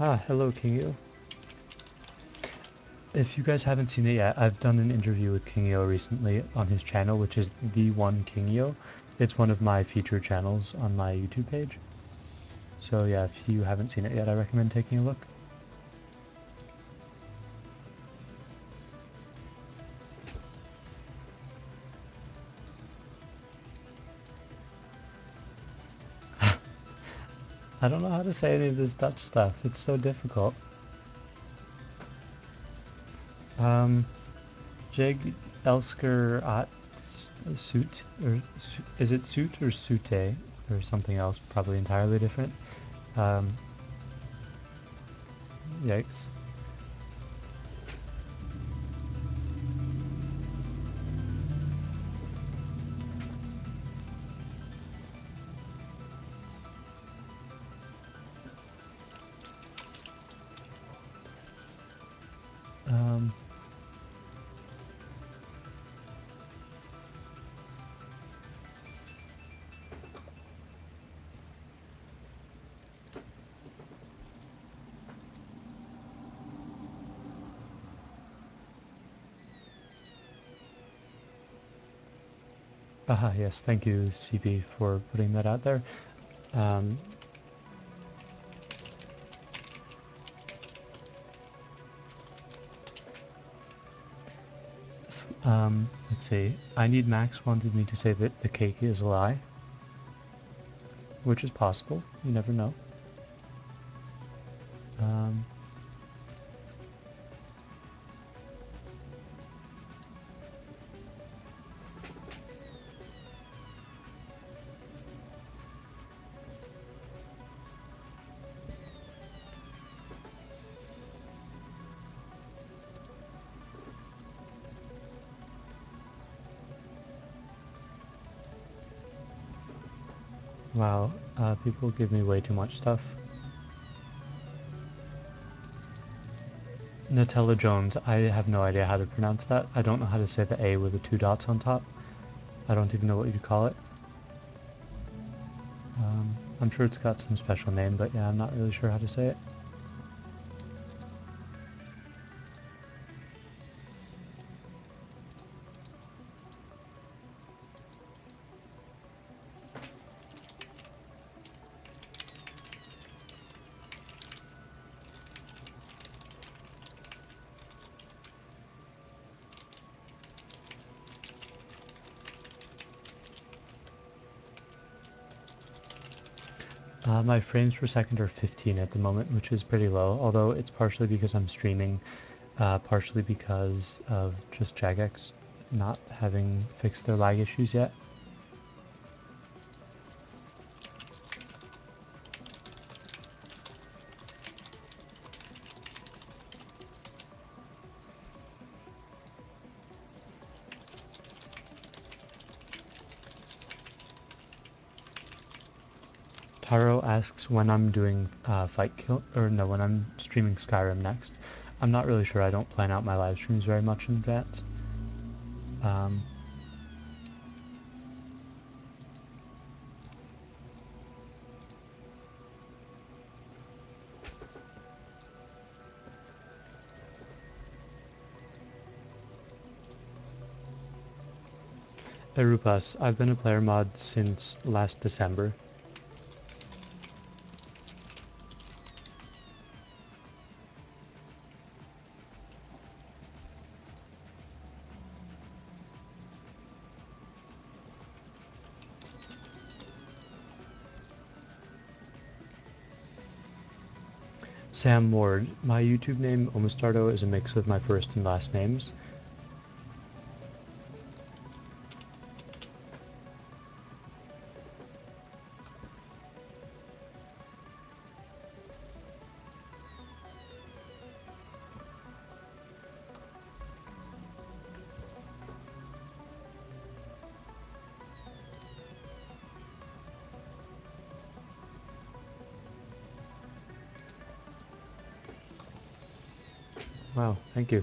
Ah, hello Kingyo. If you guys haven't seen it yet, I've done an interview with Kingyo recently on his channel, which is The One Kingyo. It's one of my featured channels on my YouTube page. So yeah, if you haven't seen it yet, I recommend taking a look. I don't know how to say any of this Dutch stuff. It's so difficult. Jig Elsker at suit, or is it suit or sute, or something else, probably entirely different. Um, Yikes. Um, yes, thank you, CV, for putting that out there. Um, let's see. I Need Max wanted me to say that the cake is a lie, which is possible. You never know. Um, wow, people give me way too much stuff. Nutella Jones, I have no idea how to pronounce that. I don't know how to say the A with the 2 dots on top. I don't even know what you'd call it. I'm sure it's got some special name, but yeah, I'm not really sure how to say it. My frames per second are 15 at the moment, which is pretty low, although it's partially because I'm streaming, partially because of just Jagex not having fixed their lag issues yet. Taro asks when I'm doing when I'm streaming Skyrim next. I'm not really sure. I don't plan out my live streams very much in advance. Erupas, I've been a player mod since last December. Sam Ward. My YouTube name, Omustardo, is a mix of my first and last names. Wow, thank you.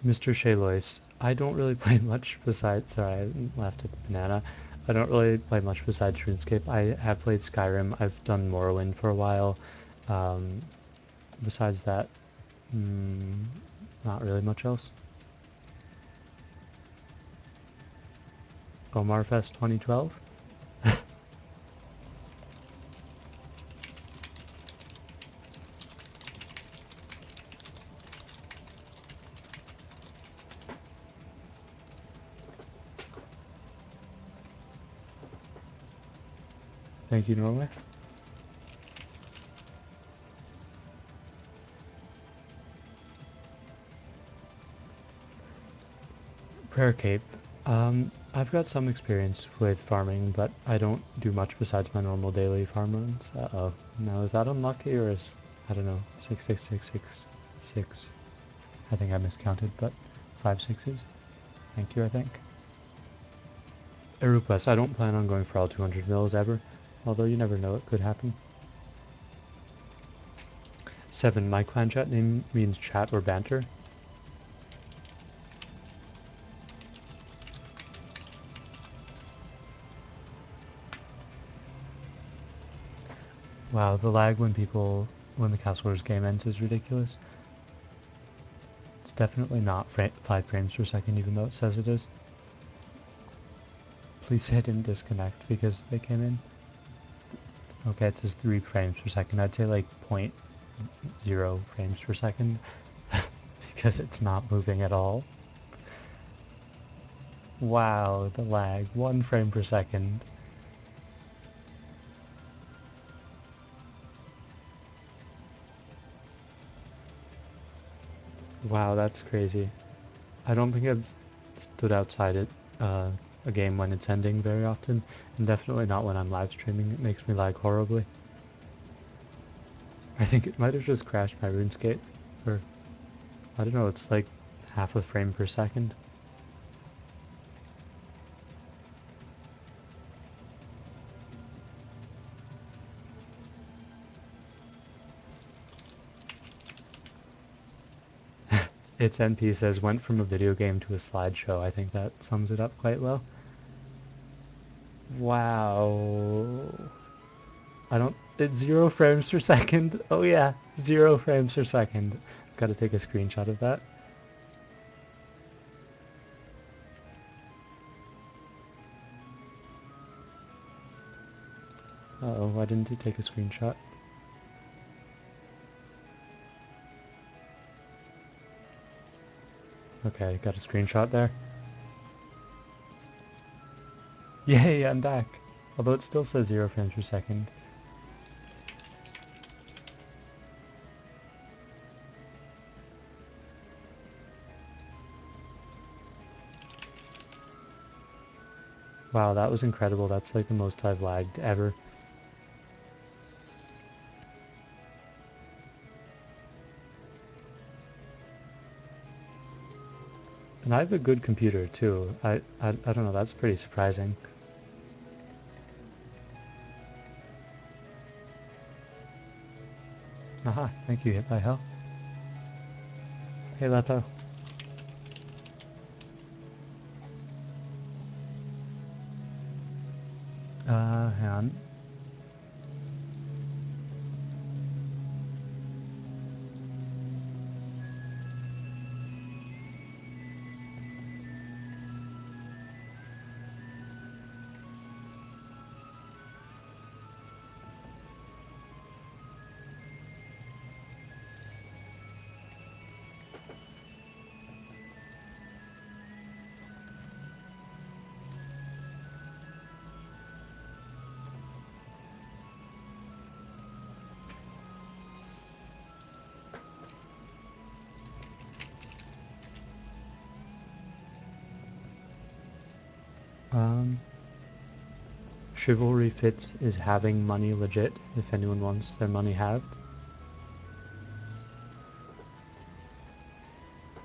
Mr. Shalois, I don't really play much besides, sorry, I laughed at the banana. I don't really play much besides RuneScape. I have played Skyrim. I've done Morrowind for a while. Besides that, not really much else. Omarfest 2012? Thank you, Norway. Prayer Cape. I've got some experience with farming, but I don't do much besides my normal daily farm runs. Uh-oh. Now, is that unlucky, or is, I don't know, 66666? I think I miscounted, but 5 sixes. Thank you, I think. Erupas, I don't plan on going for all 200 mils ever, although you never know, it could happen. 7, my clan chat name means chat or banter. Wow, the lag when the Castle Wars game ends is ridiculous. It's definitely not 5 frames per second, even though it says it is. Please say I didn't disconnect because they came in. Okay, it says 3 frames per second. I'd say like 0.0 frames per second because it's not moving at all. Wow, the lag. 1 frame per second. Wow, that's crazy. I don't think I've stood outside a game when it's ending very often, and definitely not when I'm live streaming. It makes me lag horribly. I think it might have just crashed my RuneScape, or I don't know, it's like half a frame per second. Its NP says, went from a video game to a slideshow. I think that sums it up quite well. Wow. It's 0 frames per second. Oh yeah, 0 frames per second. Gotta take a screenshot of that. Uh-oh, why didn't it take a screenshot? Okay, got a screenshot there. Yay, I'm back. Although it still says 0 frames per second. Wow, that was incredible. That's like the most I've lagged ever. And I have a good computer too. I don't know, that's pretty surprising. Aha, thank you, Hit by Hell. Hey, Leto. Hang on. Um, Chivalry Fits is having money legit, if anyone wants their money halved.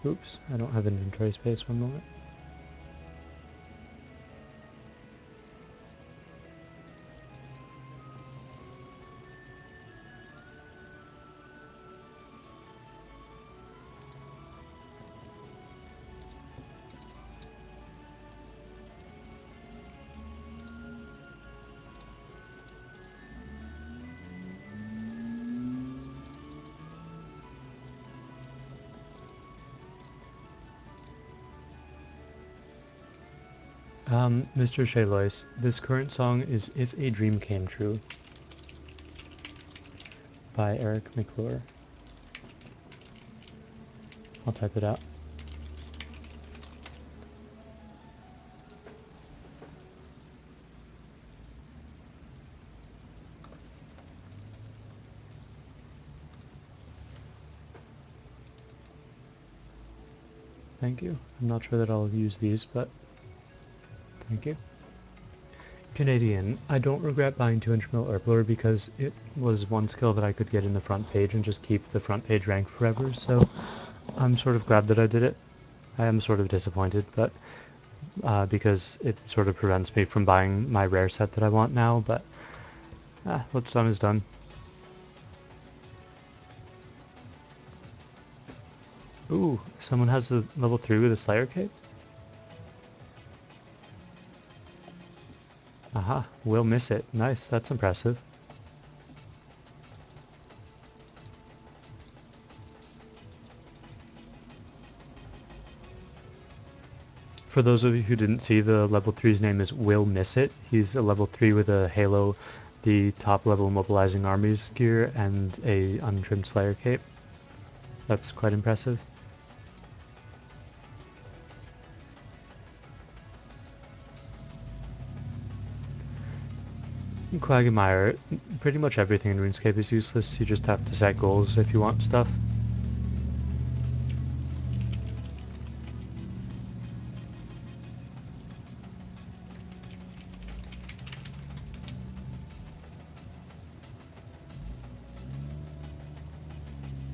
Oops, I don't have inventory space, one moment. Mr. Shalois, this current song is If a Dream Came True by Eric McClure. I'll type it out. Thank you. I'm not sure that I'll use these, but thank you. Canadian, I don't regret buying 200 mil Herblore because it was one skill that I could get in the front page and just keep the front page rank forever, so I'm sort of glad that I did it. I am sort of disappointed, but because it sort of prevents me from buying my rare set that I want now, but what's done is done. Ooh, someone has a level 3 with a Slayer cape? Aha, we'll miss it. Nice, that's impressive. For those of you who didn't see, the level 3's name is Will Miss It. He's a level 3 with a Halo, the top level mobilizing armies gear, and a untrimmed Slayer cape. That's quite impressive. Quagmire, pretty much everything in RuneScape is useless. You just have to set goals if you want stuff.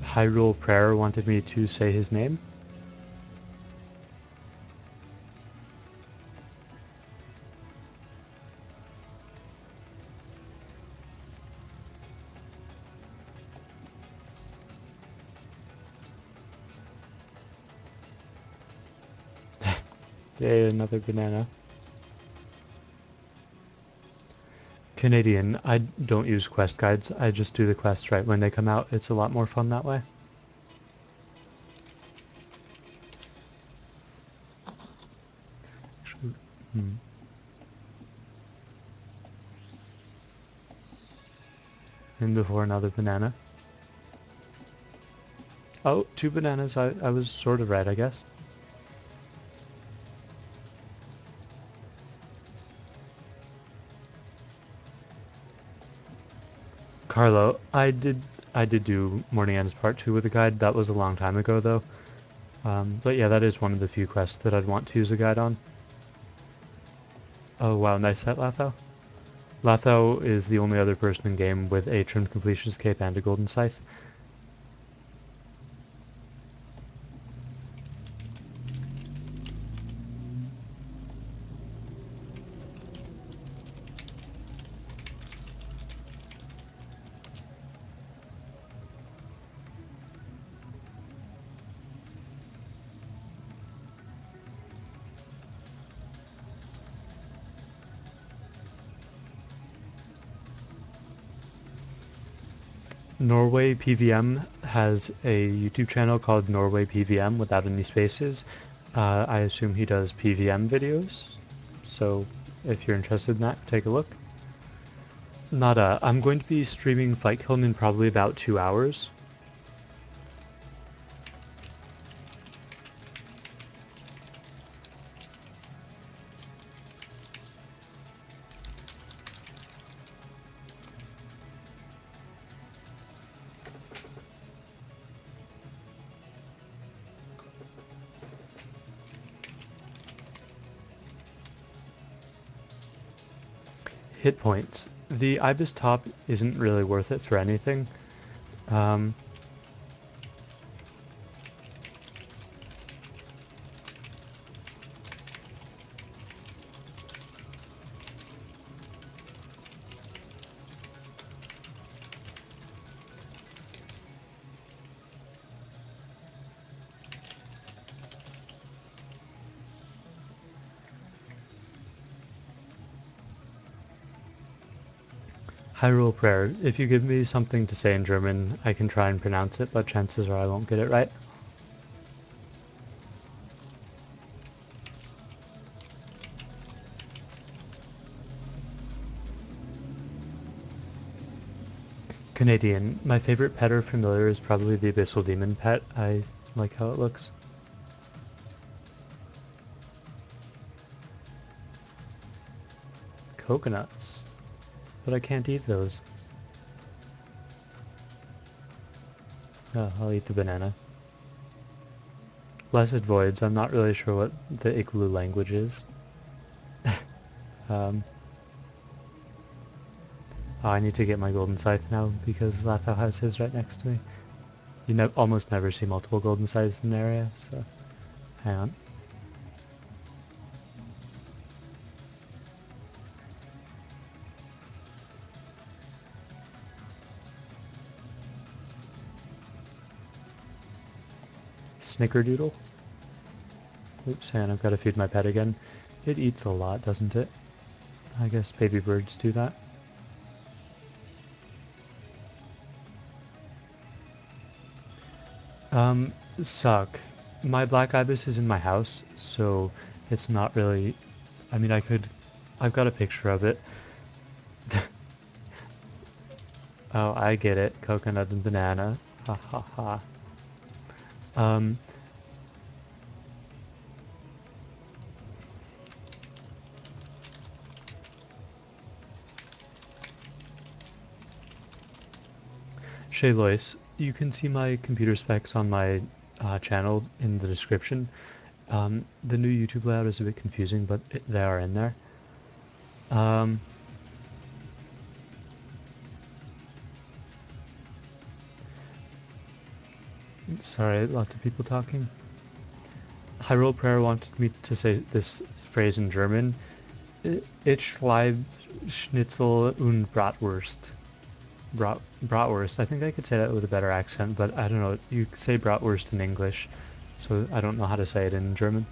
Hyrule Prayer wanted me to say his name. Yay, another banana. Canadian, I don't use quest guides. I just do the quests right when they come out. It's a lot more fun that way. Actually, And before another banana. Oh, 2 bananas. I was sort of right, I guess. Carlo, I did do Morning Ends Part 2 with a guide. That was a long time ago, though. But yeah, that is one of the few quests that I'd want to use a guide on. Oh wow, nice set, Lathau. Lathau is the only other person in game with a trimmed completionist cape and a golden scythe. Norway PVM has a YouTube channel called Norway PVM without any spaces. I assume he does PVM videos, so if you're interested in that, take a look. Nada, I'm going to be streaming Fight Kiln in probably about 2 hours. hit points. The Ibis top isn't really worth it for anything. Um, Hyrule Prayer. If you give me something to say in German, I can try and pronounce it, but chances are I won't get it right. Canadian. My favorite pet or familiar is probably the Abyssal Demon pet. I like how it looks. Coconuts. But I can't eat those. Oh, I'll eat the banana. Blessed Voids. I'm not really sure what the Igloo language is. Oh, I need to get my golden scythe now because Lathau has his right next to me. You almost never see multiple golden scythes in the area, so hang on. Snickerdoodle. Oops, hang on, I've got to feed my pet again. It eats a lot, doesn't it? I guess baby birds do that. Suck. My black ibis is in my house, so it's not really... I mean, I've got a picture of it. Oh, I get it. Coconut and banana. Ha ha ha. Um... Shaylois, you can see my computer specs on my channel in the description. The new YouTube layout is a bit confusing, but they are in there. Sorry, lots of people talking. Hyrule Prayer wanted me to say this phrase in German. Ich liebe Schnitzel und Bratwurst. Bratwurst. I think I could say that with a better accent, but I don't know. You say Bratwurst in English, so I don't know how to say it in German.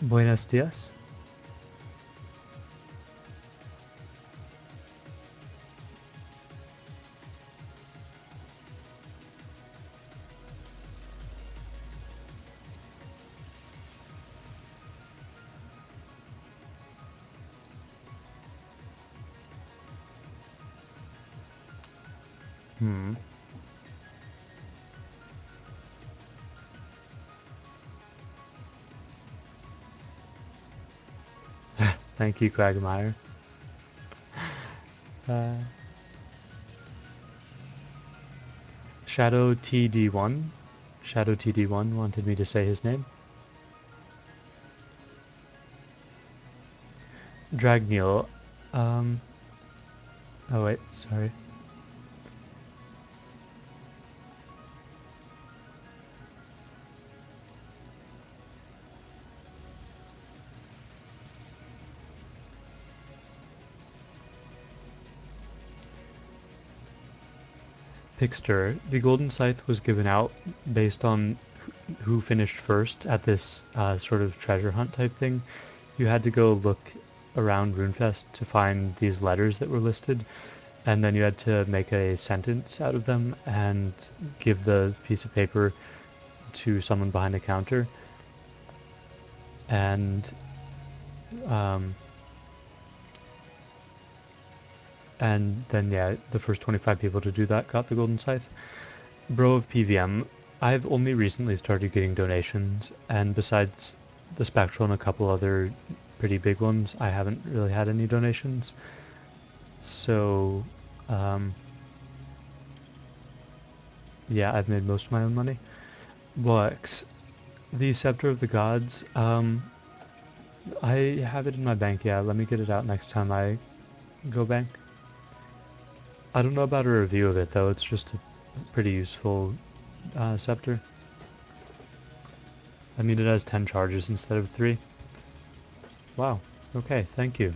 Buenos dias. Thank you, Quagmire. Shadow TD1. Shadow TD1 wanted me to say his name. Dragneil. Oh wait, sorry. Pixter. The Golden Scythe was given out based on who finished first at this sort of treasure hunt type thing. You had to go look around RuneFest to find these letters that were listed. and then you had to make a sentence out of them and give the piece of paper to someone behind a counter. And um, then yeah, the first 25 people to do that got the golden scythe. Bro of PVM, I've only recently started getting donations, and besides the Spectral and a couple other pretty big ones, I haven't really had any donations. So, yeah, I've made most of my own money. Wax, the Scepter of the Gods, I have it in my bank, yeah, let me get it out next time I go bank. I don't know about a review of it though, it's just a pretty useful scepter. I mean it has 10 charges instead of 3. Wow, okay, thank you.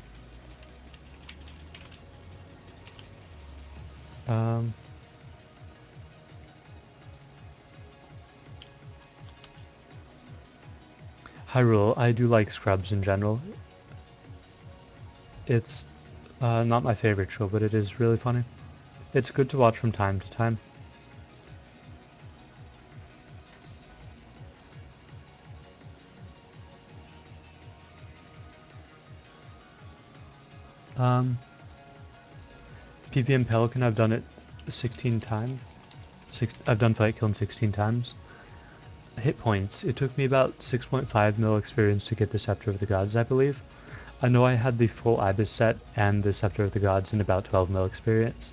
Hyrule, I do like Scrubs in general. It's not my favorite show, but it is really funny. It's good to watch from time to time. PVM Pelican, I've done it 16 times. I've done Fight Kiln 16 times. Hit points, it took me about 6.5 mil experience to get the Scepter of the Gods, I believe. I know I had the full Ibis set and the Scepter of the Gods in about 12 mil experience.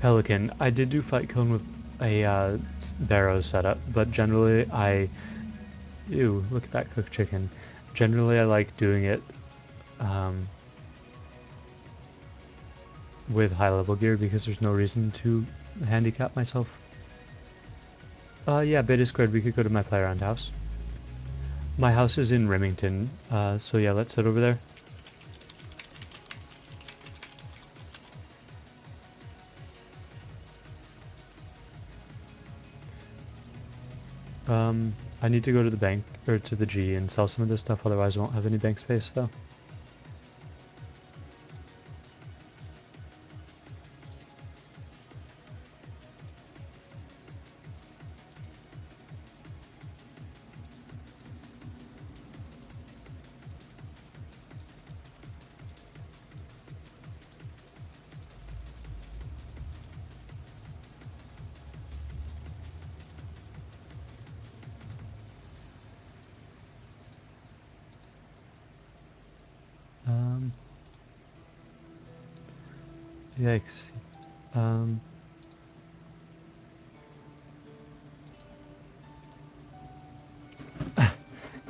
Pelican, I did do Fight Kiln with a Barrow setup, but generally ew, look at that cooked chicken. Generally I like doing it with high level gear because there's no reason to handicap myself. Yeah, Beta Squared, we could go to my Playground house. My house is in Remington, so yeah, let's head over there. I need to go to the bank, or to the G and sell some of this stuff, otherwise I won't have any bank space though. Yikes.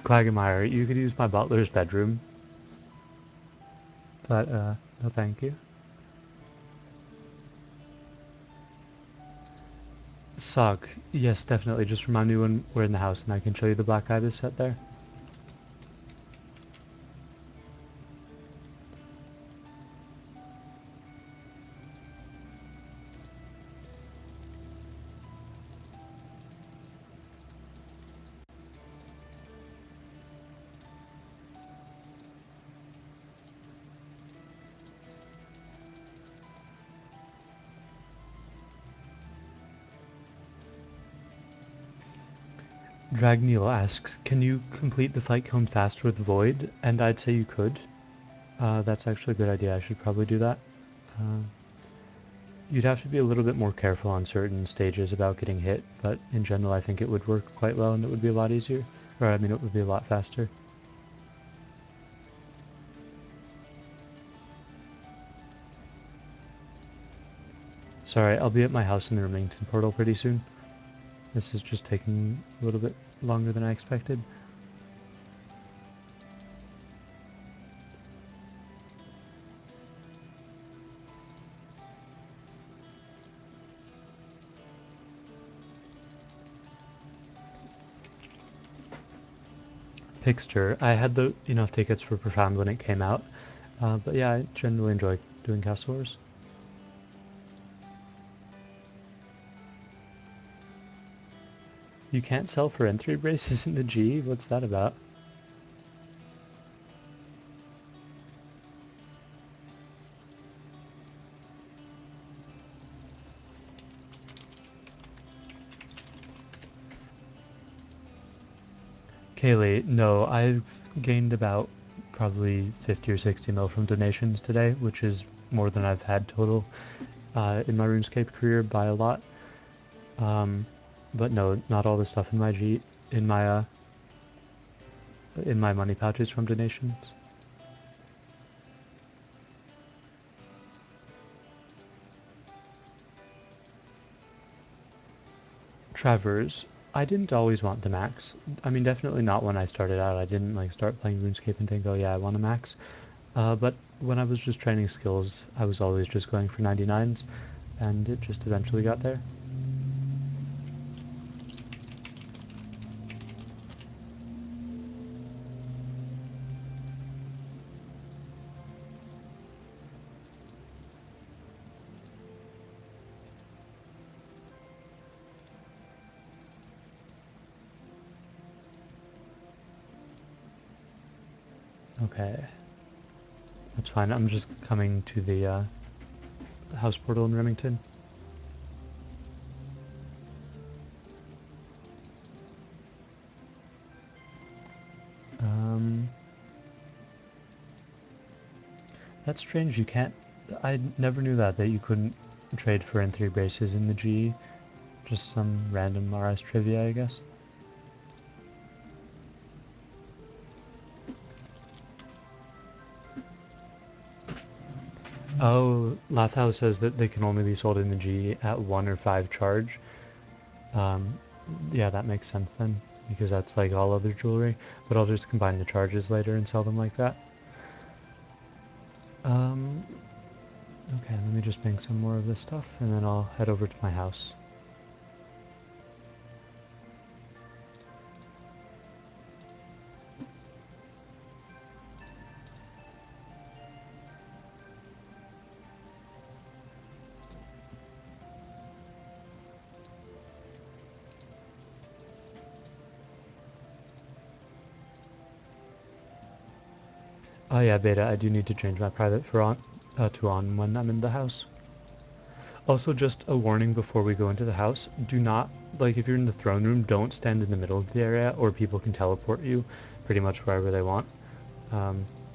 Quagmire, you could use my butler's bedroom. But, no thank you. Sock, yes, definitely. Just remind me when we're in the house and I can show you the Black Ibis set there. Dragneel asks, can you complete the fight cone fast with Void? And I'd say you could. That's actually a good idea. I should probably do that. You'd have to be a little bit more careful on certain stages about getting hit, but in general I think it would work quite well and it would be a lot easier. Or I mean it would be a lot faster. Sorry, I'll be at my house in the Remington portal pretty soon. This is just taking a little bit longer than I expected. Pixter, I had the enough tickets for Profound when it came out, but yeah, I generally enjoy doing Castle Wars. You can't sell for entry braces in the G? What's that about? Kaylee, no, I've gained about probably 50 or 60 mil from donations today, which is more than I've had total in my RuneScape career by a lot. But no, not all the stuff in my in my money pouches from donations. Travers, I didn't always want to max. I mean, definitely not when I started out. I didn't like start playing RuneScape and think, oh yeah, I want to max. But when I was just training skills, I was always just going for 99s, and it just eventually got there. Okay, that's fine. I'm just coming to the house portal in Remington. That's strange. You can't. I never knew that you couldn't trade for N3 braces in the G. Just some random RS trivia, I guess. Oh, Lathao says that they can only be sold in the G at 1 or 5 charge. Yeah, that makes sense then, because that's like all other jewelry. But I'll just combine the charges later and sell them like that. Okay, let me just make some more of this stuff, and then I'll head over to my house. Oh yeah, Beta, I do need to change my private for on, to on when I'm in the house. Also, just a warning before we go into the house, do not, like if you're in the throne room, don't stand in the middle of the area or people can teleport you pretty much wherever they want.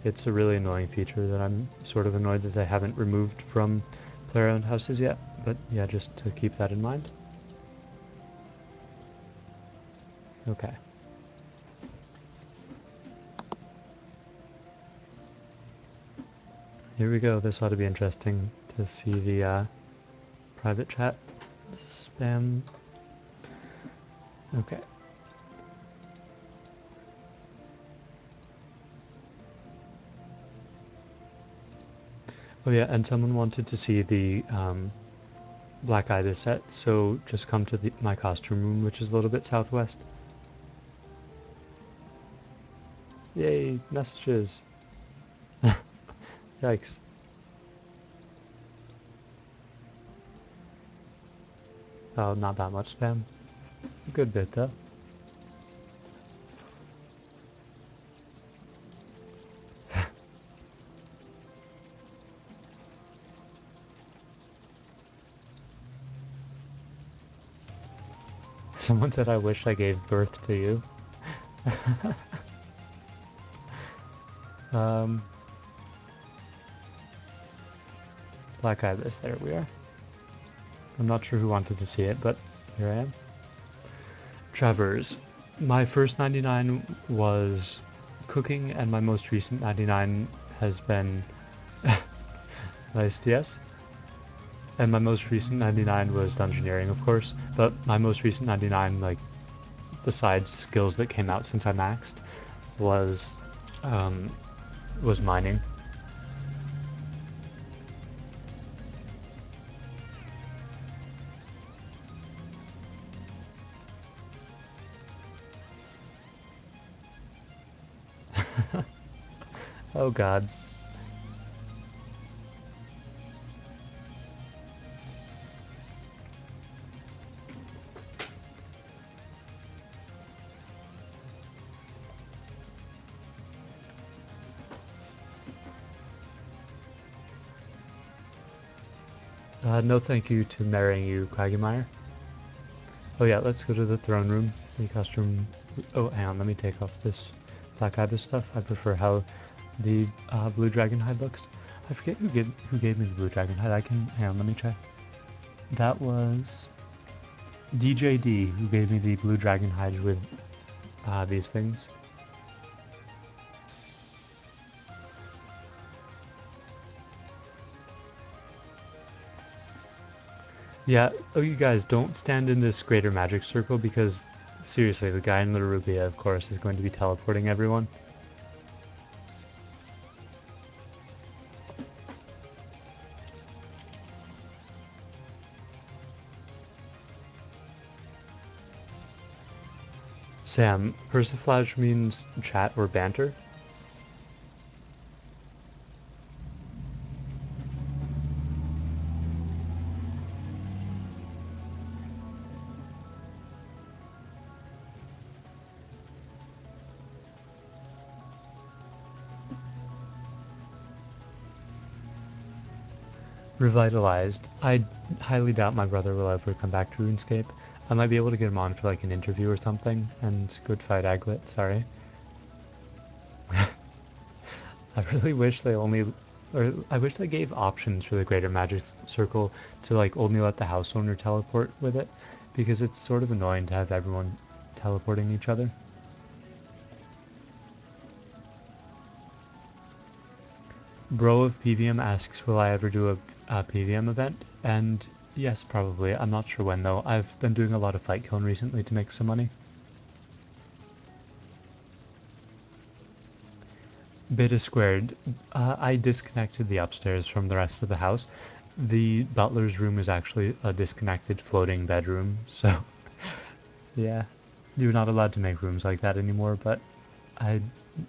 It's a really annoying feature that I'm sort of annoyed that they haven't removed from player-owned houses yet, but yeah, just to keep that in mind. Okay. Here we go. This ought to be interesting to see the private chat spam. Okay. Oh yeah, and someone wanted to see the Black Ibis set, so just come to my costume room, which is a little bit southwest. Yay, messages. Yikes. Oh, not that much spam. A good bit, though. Someone said, I wish I gave birth to you. Black Ibis, there we are. I'm not sure who wanted to see it, but here I am. Travers. My first 99 was cooking, and my most recent 99 has been nice DS. And my most recent 99 was Dungeoneering, of course, but my most recent 99, like, besides skills that came out since I maxed, was mining. Oh god. No thank you to marrying you, Quagmire. Oh yeah, let's go to the throne room, the costume Oh, hang on, let me take off this black ibis stuff. I prefer how the blue dragon hide looks. I forget who gave me the blue dragon hide. Hang on, let me check. That was DJD who gave me the blue dragon hide with these things. Yeah, oh you guys, don't stand in this greater magic circle because seriously, the guy in the Rubia, of course, is going to be teleporting everyone. Sam, persiflage means chat or banter. Revitalized. I highly doubt my brother will ever come back to RuneScape. I might be able to get him on for like an interview or something, and good fight Aglet, sorry. I really wish they I wish they gave options for the Greater Magic Circle to like only let the house owner teleport with it, because it's sort of annoying to have everyone teleporting each other. Bro of PVM asks, will I ever do a PVM event? And yes, probably. I'm not sure when though. I've been doing a lot of fight kiln recently to make some money. Beta squared. I disconnected the upstairs from the rest of the house. The butler's room is actually a disconnected floating bedroom, so yeah. You're not allowed to make rooms like that anymore, but I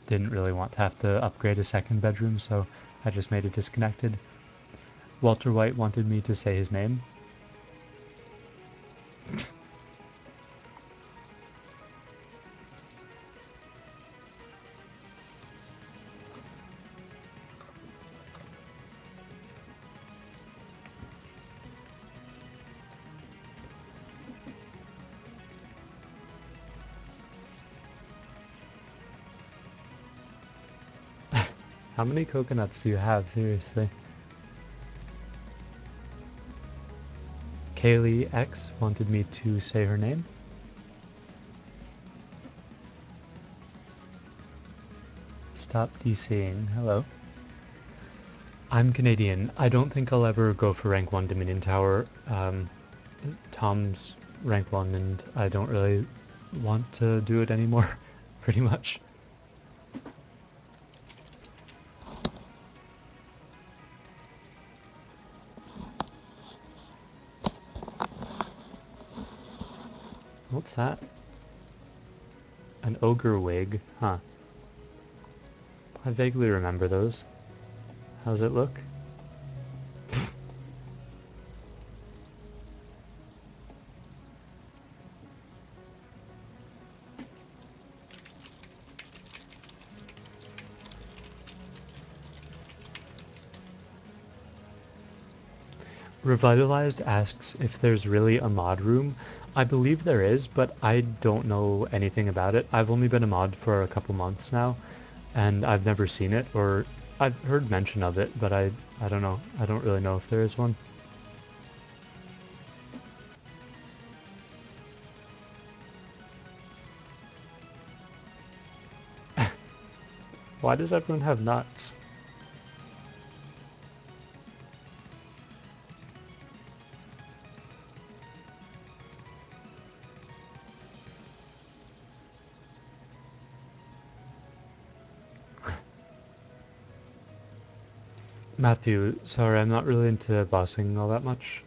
didn't really want to have to upgrade a second bedroom, so I just made it disconnected. Walter White wanted me to say his name. How many coconuts do you have, seriously? Kaylee X wanted me to say her name. Stop DCing. Hello. I'm Canadian. I don't think I'll ever go for rank 1 Dominion Tower. Tom's rank 1 and I don't really want to do it anymore, pretty much. What's that? An ogre wig? Huh. I vaguely remember those. How's it look? Revitalized asks if there's really a mod room. I believe there is, but I don't know anything about it. I've only been a mod for a couple months now, and I've never seen it, or I've heard mention of it, but I don't know. I don't really know if there is one. Why does everyone have nuts? Matthew, sorry, I'm not really into bossing all that much.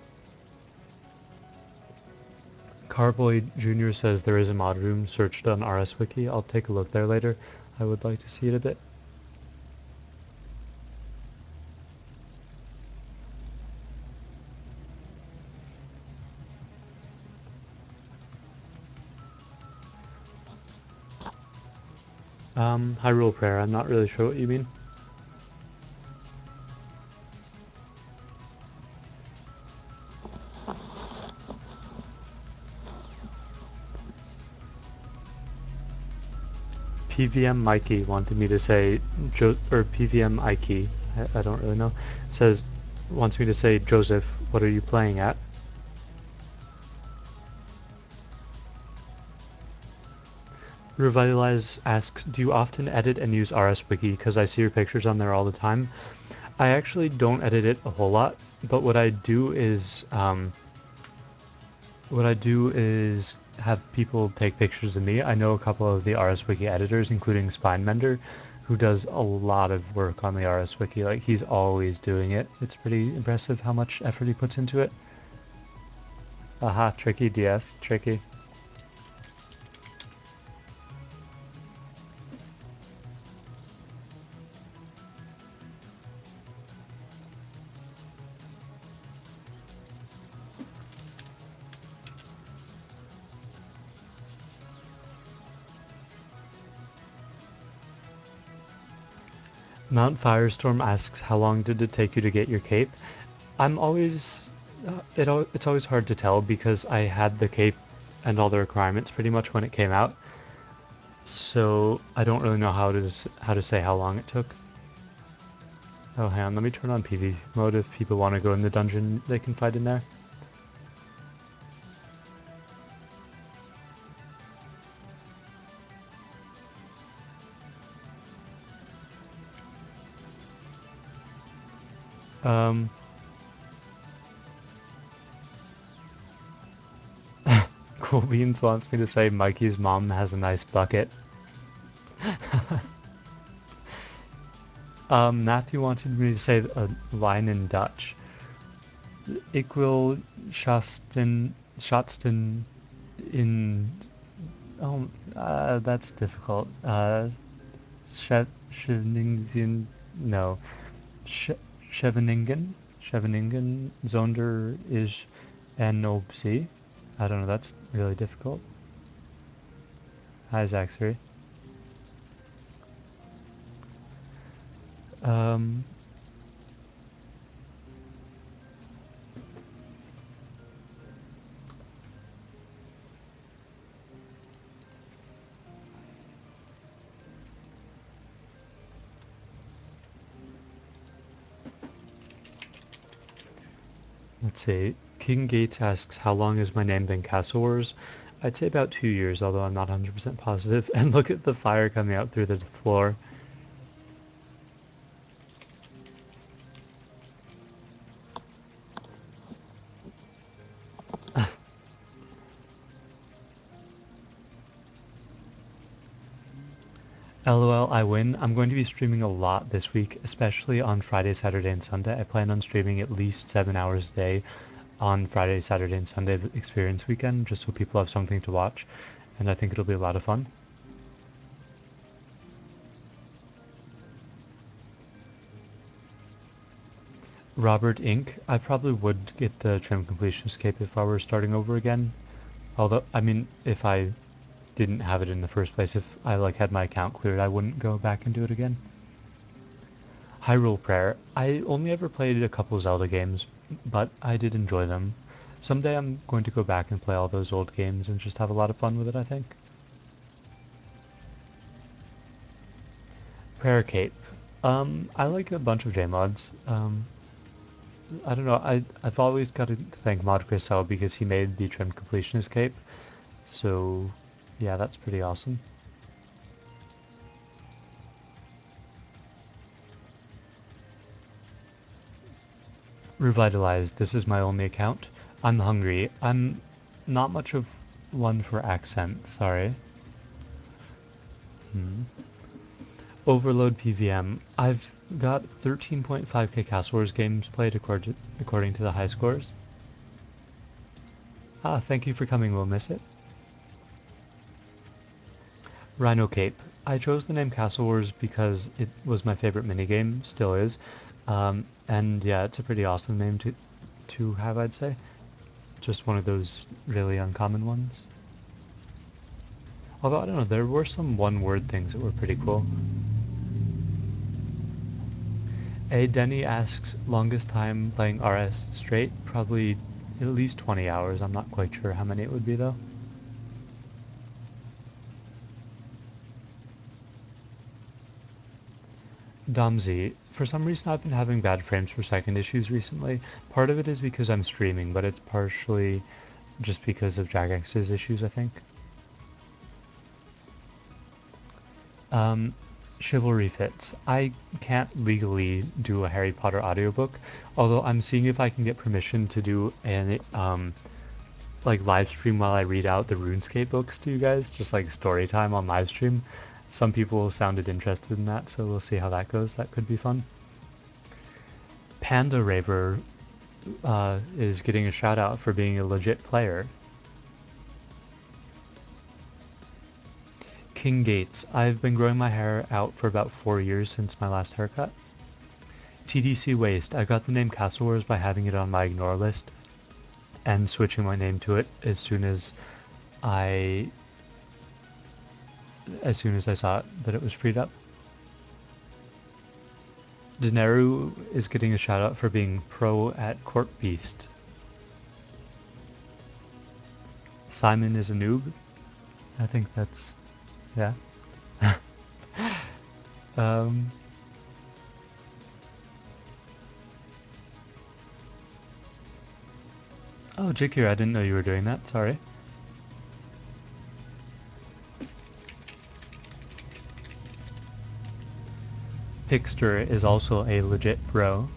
Carboy Jr. says there is a mod room searched on RS Wiki. I'll take a look there later. I would like to see it a bit. Hyrule Prayer, I'm not really sure what you mean. PVM Mikey wanted me to say, or PVM Ike, I don't really know, wants me to say, Joseph, what are you playing at? Revitalize asks, do you often edit and use RSWiki? Because I see your pictures on there all the time. I actually don't edit it a whole lot, but what I do is have people take pictures of me. I know a couple of the RSWiki editors, including Spinemender, who does a lot of work on the RSWiki. Like, he's always doing it. It's pretty impressive how much effort he puts into it. Aha, tricky DS, tricky. Mount Firestorm asks, how long did it take you to get your cape? I'm always, it's always hard to tell because I had the cape and all the requirements pretty much when it came out. So I don't really know how to say how long it took. Oh, hang on, let me turn on PV mode. If people want to go in the dungeon, they can fight in there. Cool Beans wants me to say Mikey's mom has a nice bucket. Matthew wanted me to say a line in Dutch. Ik wil Schatzen in... Oh, that's difficult. Scheveningen... No. Scheveningen? Scheveningen zonder is en op zee. I don't know, that's really difficult. Hi, Zachary. Let's see. King Gates asks, how long has my name been Castle Wars? I'd say about 2 years, although I'm not 100% positive. And look at the fire coming out through the floor. LOL, I win. I'm going to be streaming a lot this week, especially on Friday, Saturday, and Sunday. I plan on streaming at least 7 hours a day on Friday, Saturday, and Sunday of Experience Weekend, just so people have something to watch, and I think it'll be a lot of fun. Robert Inc. I probably would get the Trim Completionist cape if I were starting over again. Although, I mean, if I didn't have it in the first place, if I had my account cleared, I wouldn't go back and do it again. Hyrule Prayer. I only ever played a couple Zelda games, but I did enjoy them. Someday I'm going to go back and play all those old games and just have a lot of fun with it, I think. Prayer Cape. I like a bunch of J-mods. I don't know, I've always got to thank Mod Chris L because he made the Trim Completionist cape. So, yeah, that's pretty awesome. Revitalized. This is my only account. I'm hungry. I'm not much of one for accents, sorry. Overload PVM. I've got 13.5k Castle Wars games played according to the high scores. Ah, thank you for coming, we'll miss it. Rhino Cape. I chose the name Castle Wars because it was my favorite minigame, still is. And yeah, it's a pretty awesome name to have, I'd say. Just one of those really uncommon ones. Although, I don't know, there were some one-word things that were pretty cool. A Denny asks, longest time playing RS straight? Probably at least 20 hours. I'm not quite sure how many it would be, though. Domsy, for some reason I've been having bad frames per second issues recently. Part of it is because I'm streaming, but it's partially just because of Jagex's issues, I think. Chivalry fits. I can't legally do a Harry Potter audiobook, although I'm seeing if I can get permission to do an like live stream while I read out the RuneScape books to you guys, just like story time on live stream. Some people sounded interested in that, so we'll see how that goes. That could be fun. Panda Raver is getting a shout out for being a legit player. King Gates. I've been growing my hair out for about 4 years since my last haircut. TDC Waste. I got the name Castle Wars by having it on my ignore list and switching my name to it as soon as I saw that it was freed up. Daenerys is getting a shout out for being pro at Court Beast. Simon is a noob. I think that's, yeah. Oh, Jakir, I didn't know you were doing that. Sorry. Pixter is also a legit bro.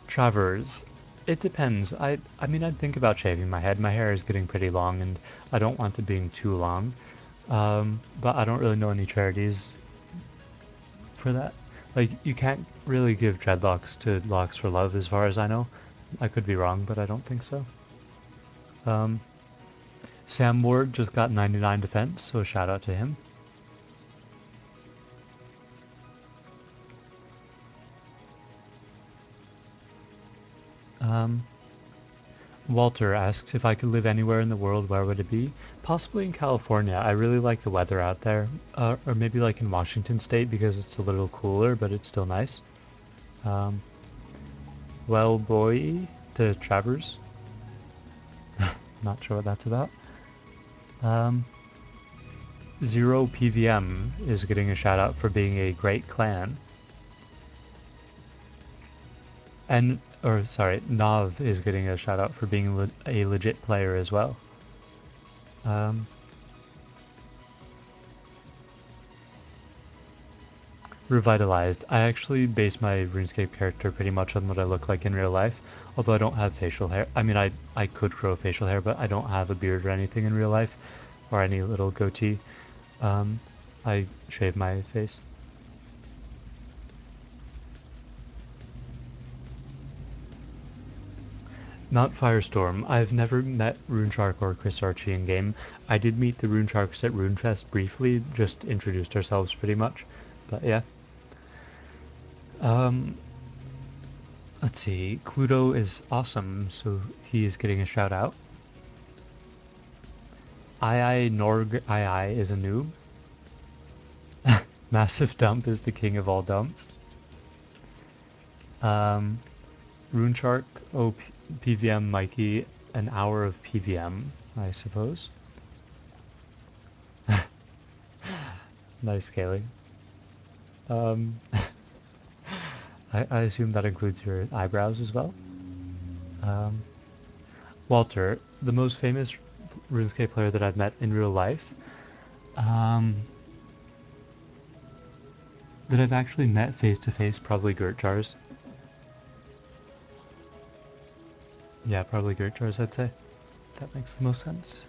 Travers. It depends. I mean, I'd think about shaving my head. My hair is getting pretty long, and I don't want it being too long. But I don't really know any charities for that. Like, you can't really give dreadlocks to Locks for Love, as far as I know. I could be wrong, but I don't think so. Sam Ward just got 99 defense, so shout out to him. Walter asks if I could live anywhere in the world, where would it be? Possibly in California. I really like the weather out there. Or maybe like in Washington State because it's a little cooler, but it's still nice. Well, boy, to Travers. Not sure what that's about. Zero PVM is getting a shout out for being a great clan. And, or sorry, Nav is getting a shout out for being a legit player as well. Revitalized. I actually base my RuneScape character pretty much on what I look like in real life, although I don't have facial hair. I mean, I could grow facial hair, but I don't have a beard or anything in real life, or any little goatee. I shave my face. Mount Firestorm. I've never met RuneShark or Chris Archie in game. I did meet the RuneSharks at RuneFest briefly, just introduced ourselves pretty much. But yeah. Let's see. Cluedo is awesome, so he is getting a shout out. II Norg II is a noob. Massive Dump is the king of all dumps. RuneShark, PVM Mikey, an hour of PVM, I suppose. Nice scaling. I assume that includes your eyebrows as well. Walter, the most famous RuneScape player that I've met in real life. That I've actually met face to face, probably Gertjars. Yeah, probably Gertjars, I'd say. That makes the most sense.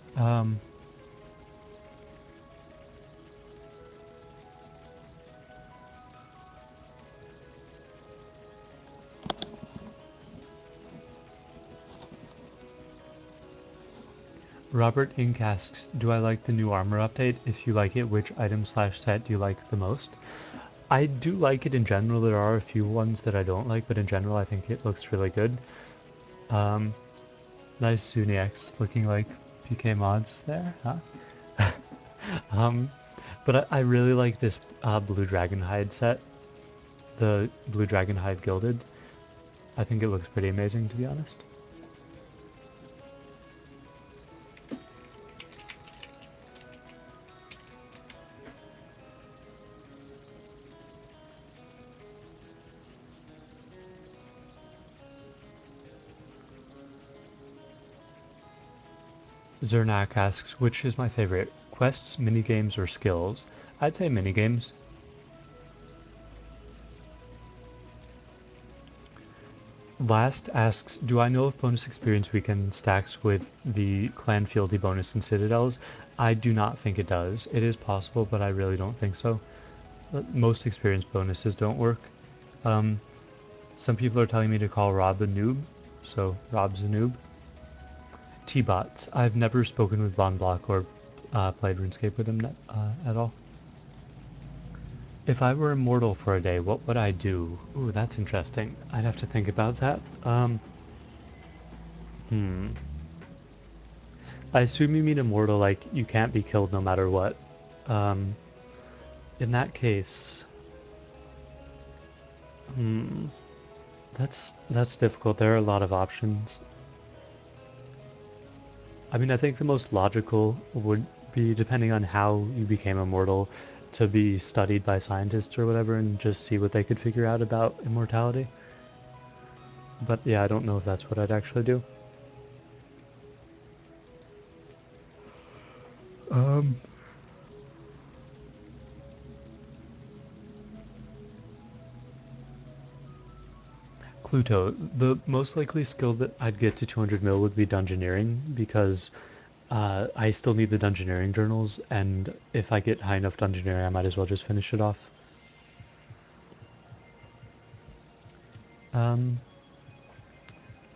Robert Inc asks, do I like the new armor update? If you like it, which item/set do you like the most? I do like it in general. There are a few ones that I don't like, but in general I think it looks really good. Nice Zuniax looking like pmods there, huh? But I really like this Blue Dragonhide set. The Blue Dragonhide Gilded. I think it looks pretty amazing, to be honest. Zernak asks, which is my favorite? Quests, minigames, or skills? I'd say minigames. Last asks, do I know if bonus experience weekend stacks with the clan fealty bonus in Citadels? I do not think it does. It is possible, but I really don't think so. Most experience bonuses don't work. Some people are telling me to call Rob a noob, so Rob's a noob. T-bots. I've never spoken with Von Block or played RuneScape with him at all. If I were immortal for a day, what would I do? Ooh, that's interesting. I'd have to think about that. I assume you mean immortal, like you can't be killed no matter what. In that case, that's difficult. There are a lot of options. I mean, I think the most logical would be, depending on how you became immortal, to be studied by scientists or whatever and just see what they could figure out about immortality. But yeah, I don't know if that's what I'd actually do. Pluto, the most likely skill that I'd get to 200 mil would be Dungeoneering, because I still need the Dungeoneering journals, and if I get high enough Dungeoneering, I might as well just finish it off.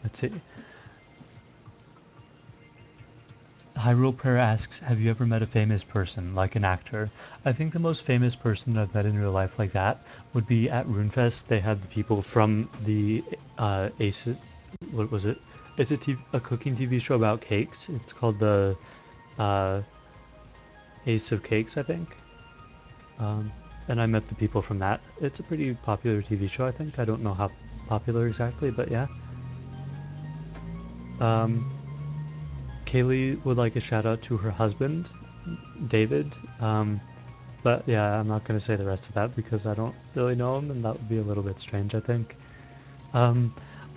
Let's see. Hyrule Prayer asks, have you ever met a famous person, like an actor? I think the most famous person that I've met in real life like that would be at RuneFest. They had the people from the Ace... What was it? It's a cooking TV show about cakes. It's called the Ace of Cakes, I think. And I met the people from that. It's a pretty popular TV show, I think. I don't know how popular exactly, but yeah. Kaylee would like a shout out to her husband, David. But yeah, I'm not going to say the rest of that because I don't really know him, and that would be a little bit strange, I think.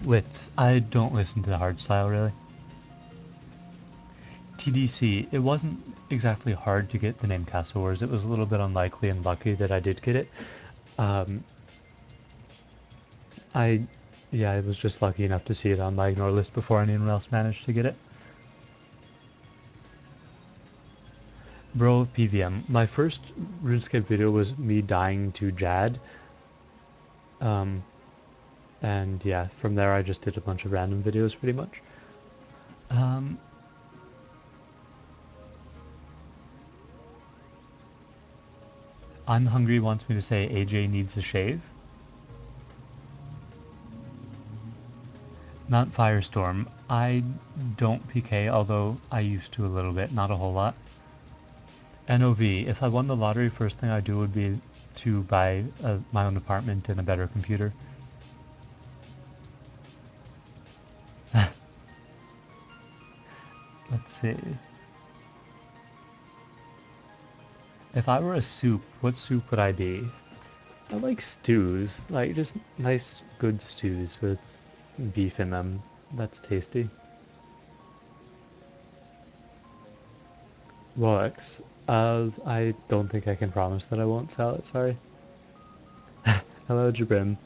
Wits. I don't listen to the hardstyle, really. TDC. It wasn't exactly hard to get the name Castle Wars. It was a little bit unlikely and lucky that I did get it. I was just lucky enough to see it on my ignore list before anyone else managed to get it. Bro, PVM. My first RuneScape video was me dying to Jad. And yeah, from there I just did a bunch of random videos pretty much. I'm Hungry wants me to say AJ needs a shave. Mount Firestorm. I don't PK, although I used to a little bit, not a whole lot. NOV. If I won the lottery, first thing I'd do would be to buy my own apartment and a better computer. Let's see. If I were a soup, what soup would I be? I like stews, like just nice, good stews with beef in them. That's tasty. Rolex. I don't think I can promise that I won't sell it, sorry. Hello, Jabrim.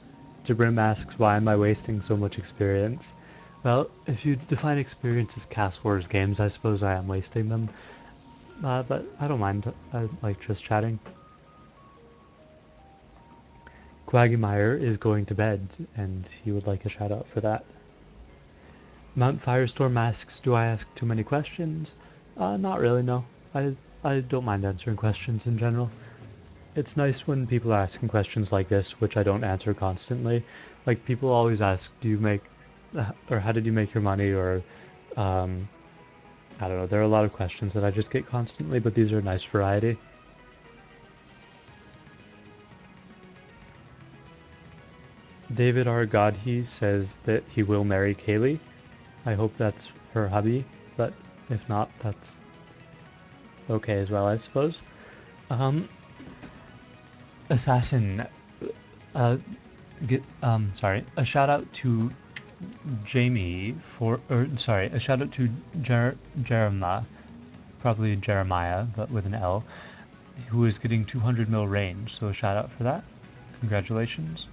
Jabrim asks, why am I wasting so much experience? Well, if you define experience as Cast Wars games, I suppose I am wasting them. But I don't mind. I like just chatting. Quagmire is going to bed, and he would like a shout out for that. Mount Firestorm asks, do I ask too many questions? Not really, no. I don't mind answering questions in general. It's nice when people are asking questions like this, which I don't answer constantly. Like, people always ask, do you make, or how did you make your money, or, I don't know, there are a lot of questions that I just get constantly, but these are a nice variety. David R. Godhe says that he will marry Kaylee. I hope that's her hubby, but if not, that's okay as well, I suppose. Assassin, sorry, a shout out to Jamie sorry, a shout out to Jeremiah, probably Jeremiah, but with an L, who is getting 200 mil range, so a shout out for that. Congratulations.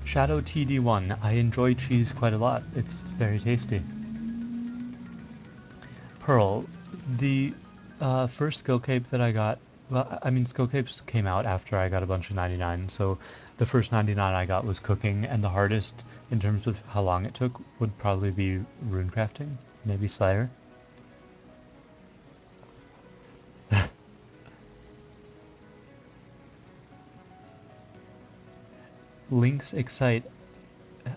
Shadow TD1, I enjoy cheese quite a lot. It's very tasty. Pearl, the first skill cape that I got, well, I mean, skill capes came out after I got a bunch of 99, so the first 99 I got was cooking, and the hardest, in terms of how long it took, would probably be rune crafting, maybe Slayer. Link's Excite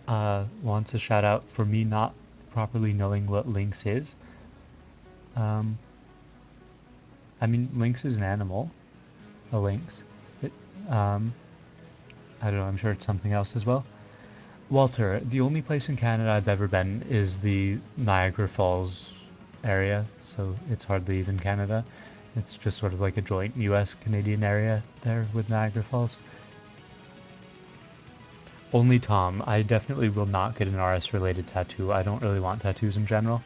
wants a shout out for me not properly knowing what Lynx is. Um, I mean, lynx is an animal. A lynx. It, um, I don't know, I'm sure it's something else as well. Walter, the only place in Canada I've ever been is the Niagara Falls area, so it's hardly even Canada. It's just sort of like a joint US-Canadian area there with Niagara Falls. Only Tom. I definitely will not get an RS-related tattoo. I don't really want tattoos in general.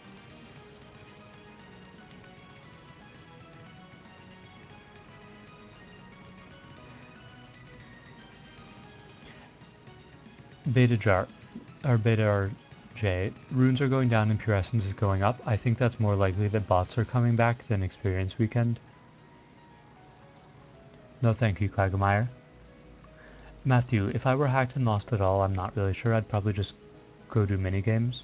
Beta Jar, or Beta RJ, runes are going down and pure essence is going up. I think that's more likely that bots are coming back than experience weekend. No thank you, Quagmire. Matthew, if I were hacked and lost at all, I'm not really sure. I'd probably just go do minigames.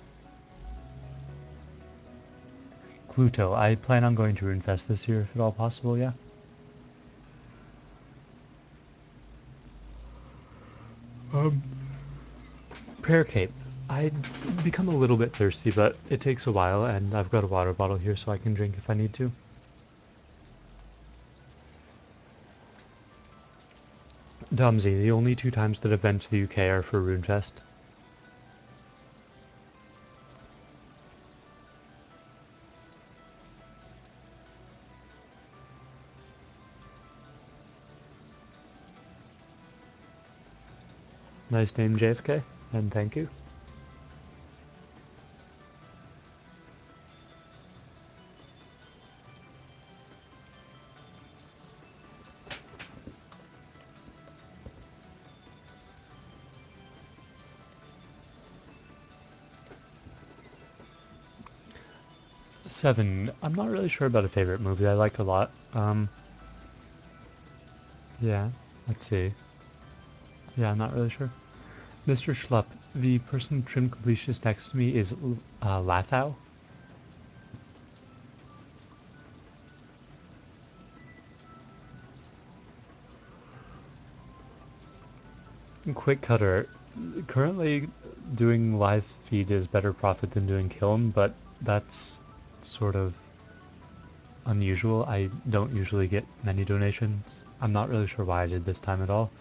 Cluto, I plan on going to RuneFest this year if at all possible, yeah. Prayer Cape. I'd become a little bit thirsty, but it takes a while, and I've got a water bottle here so I can drink if I need to. Domsey, the only 2 times that I've been to the UK are for RuneFest. Nice name, JFK, and thank you. Seven. I'm not really sure about a favorite movie. I like a lot. Yeah. Let's see. Yeah, I'm not really sure. Mr. Schlupp, the person trim completionist next to me is Lathau. Quick Cutter. Currently, doing live feed is better profit than doing Kiln, but that's sort of unusual. I don't usually get many donations. I'm not really sure why I did this time at all.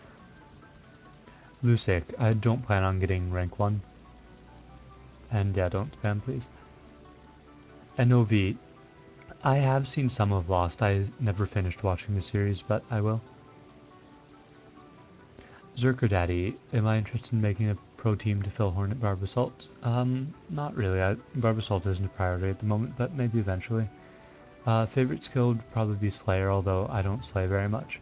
Lusic, I don't plan on getting rank 1. And yeah, don't spam please. NOV, I have seen some of Lost. I never finished watching the series, but I will. Zerker Daddy, am I interested in making a pro team to fill Hornet Barbasalt? Not really. Barbasalt isn't a priority at the moment, but maybe eventually. Favorite skill would probably be Slayer, although I don't slay very much.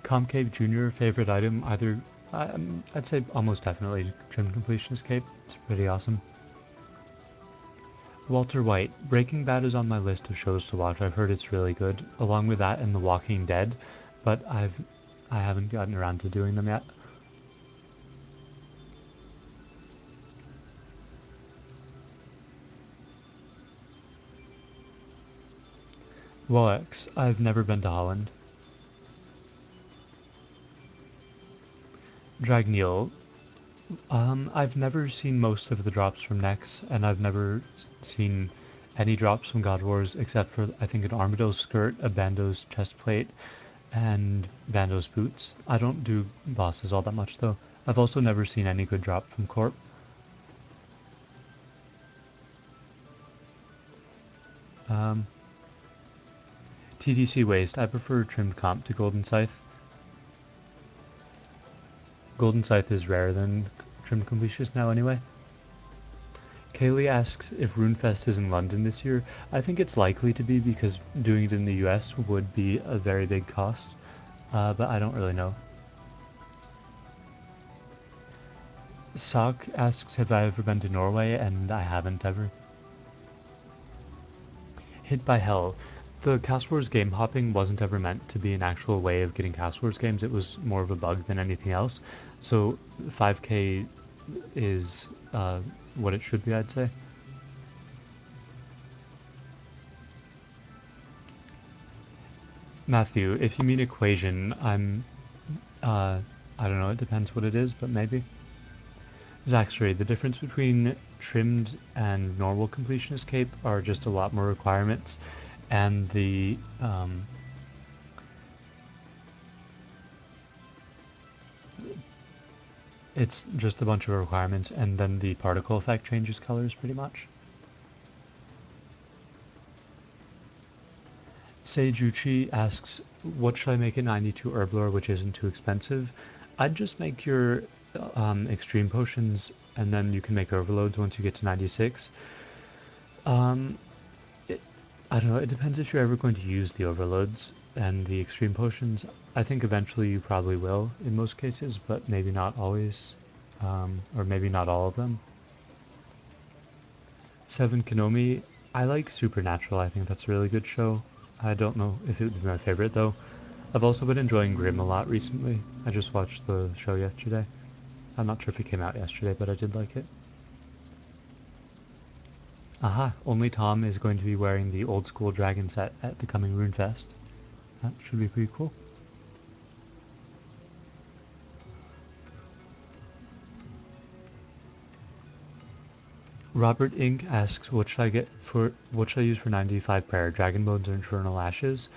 Comcave Jr. favorite item, either, I'd say almost definitely Trim Completionist Cape. It's pretty awesome. Walter White, Breaking Bad is on my list of shows to watch. I've heard it's really good, along with that and The Walking Dead, but I haven't gotten around to doing them yet. Woex, I've never been to Holland. Dragneil, I've never seen most of the drops from Nex, and I've never seen any drops from God Wars except for, I think, an Armado's skirt, a Bando's chest plate, and Bando's boots. I don't do bosses all that much, though. I've also never seen any good drop from Corp. TDC Waste, I prefer trimmed comp to Golden Scythe. Golden Scythe is rarer than trimmed completionist now anyway. Kaylee asks if RuneFest is in London this year. I think it's likely to be because doing it in the US would be a very big cost, but I don't really know. Sock asks have I ever been to Norway, and I haven't ever. Hit by Hell. The Cast Wars game hopping wasn't ever meant to be an actual way of getting Cast Wars games. It was more of a bug than anything else. So 5k is what it should be, I'd say. Matthew, if you mean equation, I don't know, it depends what it is, but maybe. Zaxray, the difference between trimmed and normal completionist cape are just a lot more requirements, and it's just a bunch of requirements, and then the particle effect changes colors pretty much. Seijuchi asks, what should I make at 92 Herblore which isn't too expensive? I'd just make your extreme potions, and then you can make overloads once you get to 96. I don't know, it depends if you're ever going to use the overloads and the extreme potions. I think eventually you probably will in most cases, but maybe not always, or maybe not all of them. 7 Kanomi, I like Supernatural, I think that's a really good show. I don't know if it would be my favorite though. I've also been enjoying Grimm a lot recently. I just watched the show yesterday. I'm not sure if it came out yesterday, but I did like it. Aha, only Tom is going to be wearing the old school dragon set at the coming RuneFest. That should be pretty cool. Robert Inc. asks, what should I use for 95 prayer? Dragon Bones or Infernal Ashes?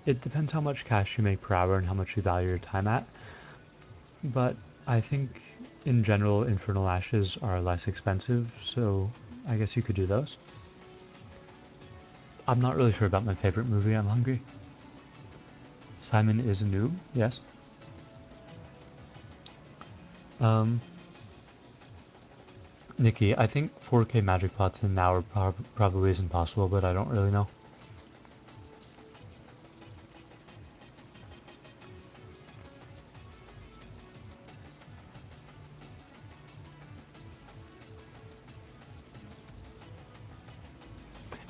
It depends how much cash you make per hour and how much you value your time at. But I think in general Infernal Ashes are less expensive, so I guess you could do those. I'm not really sure about my favorite movie. I'm hungry. Simon is a noob, yes. Nikki, I think 4K magic pots in an hour probably isn't possible, but I don't really know.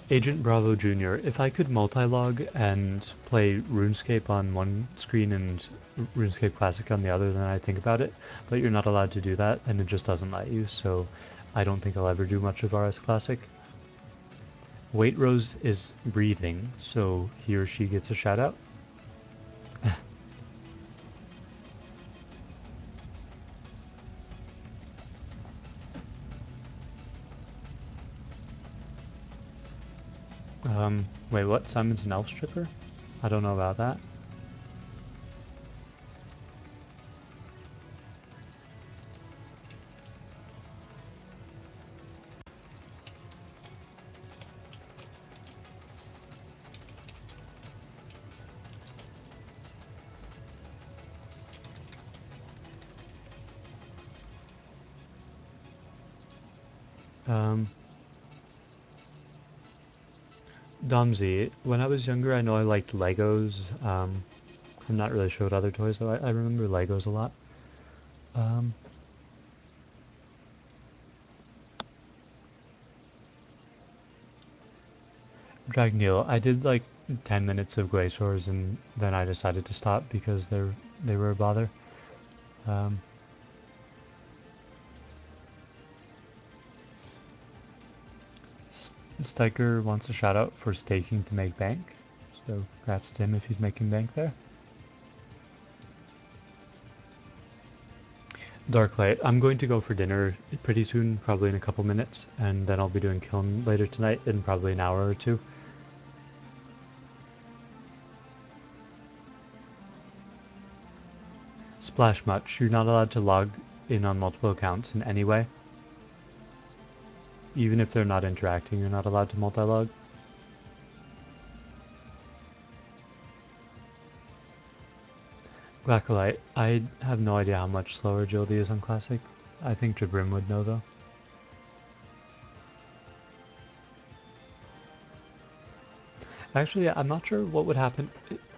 Agent Bravo Jr., if I could multi-log and play RuneScape on one screen and RuneScape Classic on the other, then I'd think about it, but you're not allowed to do that, and it just doesn't let you, so I don't think I'll ever do much of RS Classic. Waitrose is breathing, so he or she gets a shout out. Wait, what? Simon's an elf stripper? I don't know about that. Domsy, when I was younger, I know I liked Legos. I'm not really sure what other toys, though. I remember Legos a lot. Dragneel, I did like 10 minutes of Glaciers, and then I decided to stop because they were a bother. Steiker wants a shout out for staking to make bank, so congrats to him if he's making bank there. Darklight, I'm going to go for dinner pretty soon, probably in a couple minutes, and then I'll be doing Kiln later tonight in probably an hour or two. Splash Much, you're not allowed to log in on multiple accounts in any way. Even if they're not interacting, you're not allowed to multi-log. Blacklight, I have no idea how much slower agility is on Classic. I think Jabrim would know though. Actually, I'm not sure what would happen.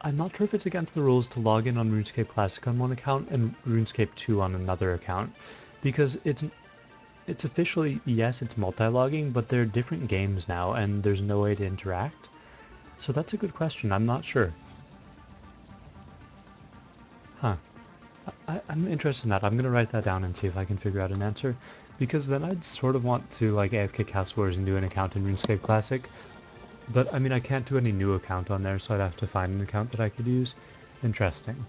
I'm not sure if it's against the rules to log in on RuneScape Classic on one account and RuneScape 2 on another account. Because it's officially, yes, it's multi-logging, but they're different games now and there's no way to interact. So that's a good question. I'm not sure. Huh. I'm interested in that. I'm gonna write that down and see if I can figure out an answer. Because then I'd sort of want to like AFK Castle Wars and do an account in RuneScape Classic. But I mean, I can't do any new account on there, so I'd have to find an account that I could use. Interesting.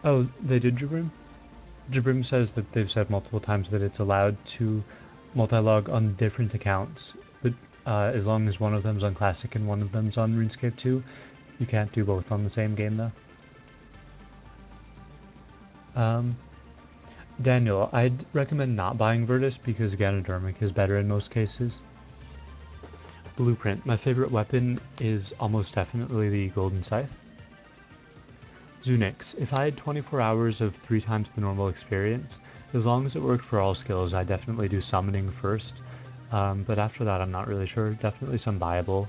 Oh, they did Jabrim? Jabrim says that they've said multiple times that it's allowed to multi-log on different accounts, but as long as one of them's on Classic and one of them's on RuneScape 2, you can't do both on the same game though. Daniel, I'd recommend not buying Virtus because Ganodermic is better in most cases. Blueprint, my favorite weapon is almost definitely the Golden Scythe. Zunix, if I had 24 hours of 3 times the normal experience, as long as it worked for all skills, I definitely do summoning first. But after that, I'm not really sure. Definitely some viable.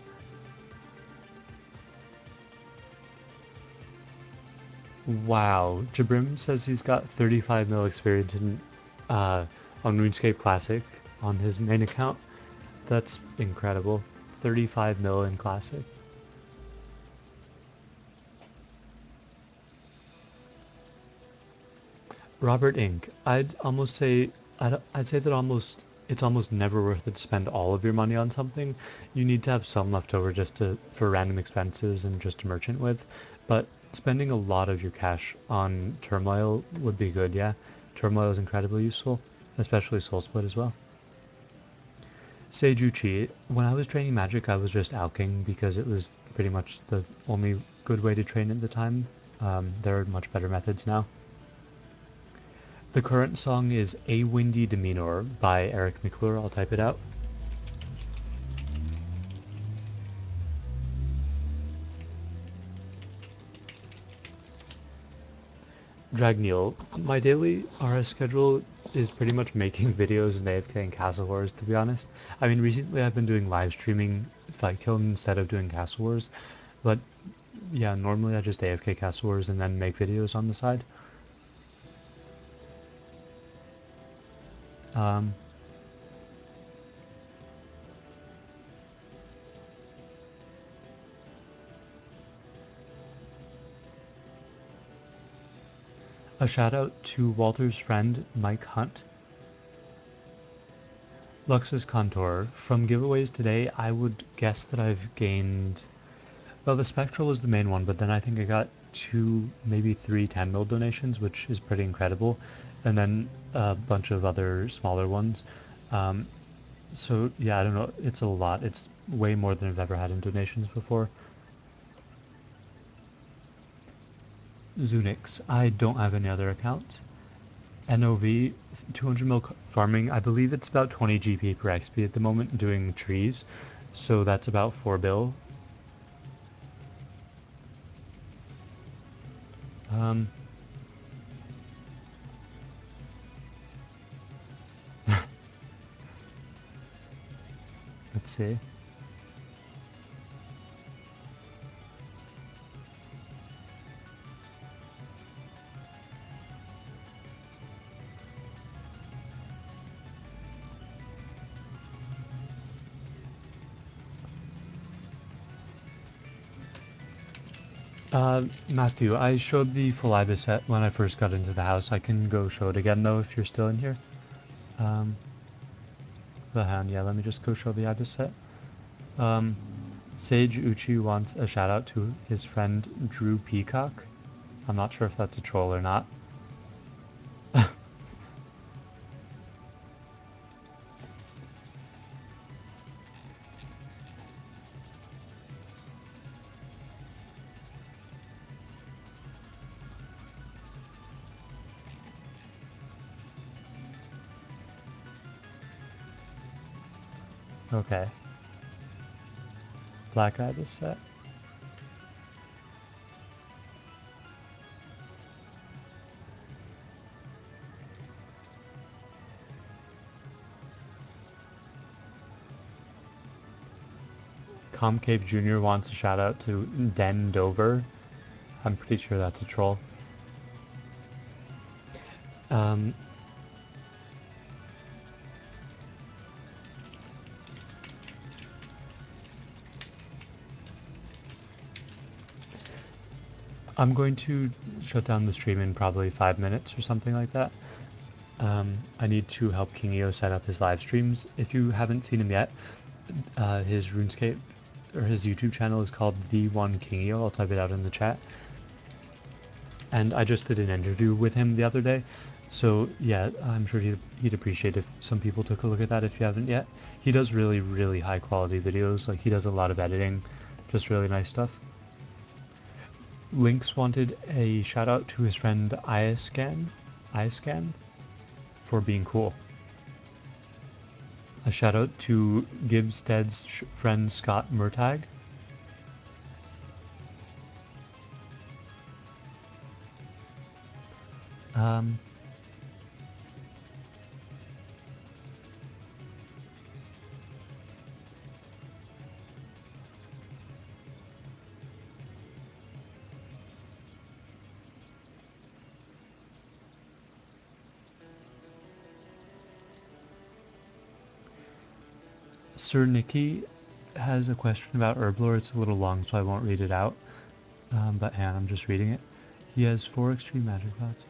Wow, Jabrim says he's got 35 mil experience in, on RuneScape Classic on his main account. That's incredible. 35 mil in Classic. Robert Inc. I'd say that it's almost never worth it to spend all of your money on something. You need to have some left over just for random expenses and just to merchant with. But spending a lot of your cash on turmoil would be good, yeah. Turmoil is incredibly useful, especially Soul Split as well. Seijuchi, when I was training magic I was just alching because it was pretty much the only good way to train at the time. There are much better methods now. The current song is A Windy Demeanor by Eric McClure. I'll type it out. Dragneil, my daily RS schedule is pretty much making videos in AFK and Castle Wars, to be honest. I mean, recently I've been doing live streaming Fight Kill instead of doing Castle Wars, but yeah, normally I just AFK Castle Wars and then make videos on the side. Um, a shout out to Walter's friend, Mike Hunt. Lux's Contour. From giveaways today, I would guess that I've gained... Well, the Spectral was the main one, but then I think I got 2, maybe 3 10 mil donations, which is pretty incredible. And then a bunch of other smaller ones. Um, so, yeah, I don't know. It's a lot. It's way more than I've ever had in donations before. Zunix. I don't have any other accounts. NOV, 200 mil farming. I believe it's about 20 GP per XP at the moment doing trees. So that's about 4 bill. Um, let's see. Matthew, I showed the full ibis set when I first got into the house. I can go show it again though if you're still in here. Um, the hand, yeah, let me just go show the ibis set. Um, Sage Uchi wants a shout out to his friend Drew Peacock. I'm not sure if that's a troll or not. Okay. Black ibis set. Comcave Jr. wants a shout out to Den Dover. I'm pretty sure that's a troll. Um, I'm going to shut down the stream in probably 5 minutes or something like that. I need to help Kingio set up his live streams. If you haven't seen him yet, his RuneScape or his YouTube channel is called The1Kingio. I'll type it out in the chat. And I just did an interview with him the other day. So yeah, I'm sure he'd appreciate if some people took a look at that if you haven't yet. He does really, really high quality videos. Like he does a lot of editing, just really nice stuff. Lynx wanted a shout out to his friend Iascan for being cool. A shout out to Gibstead's friend Scott Murtag. Sir Nicky has a question about Herblore. It's a little long, so I won't read it out. But hang on, I'm just reading it. He has 4 extreme magic pots.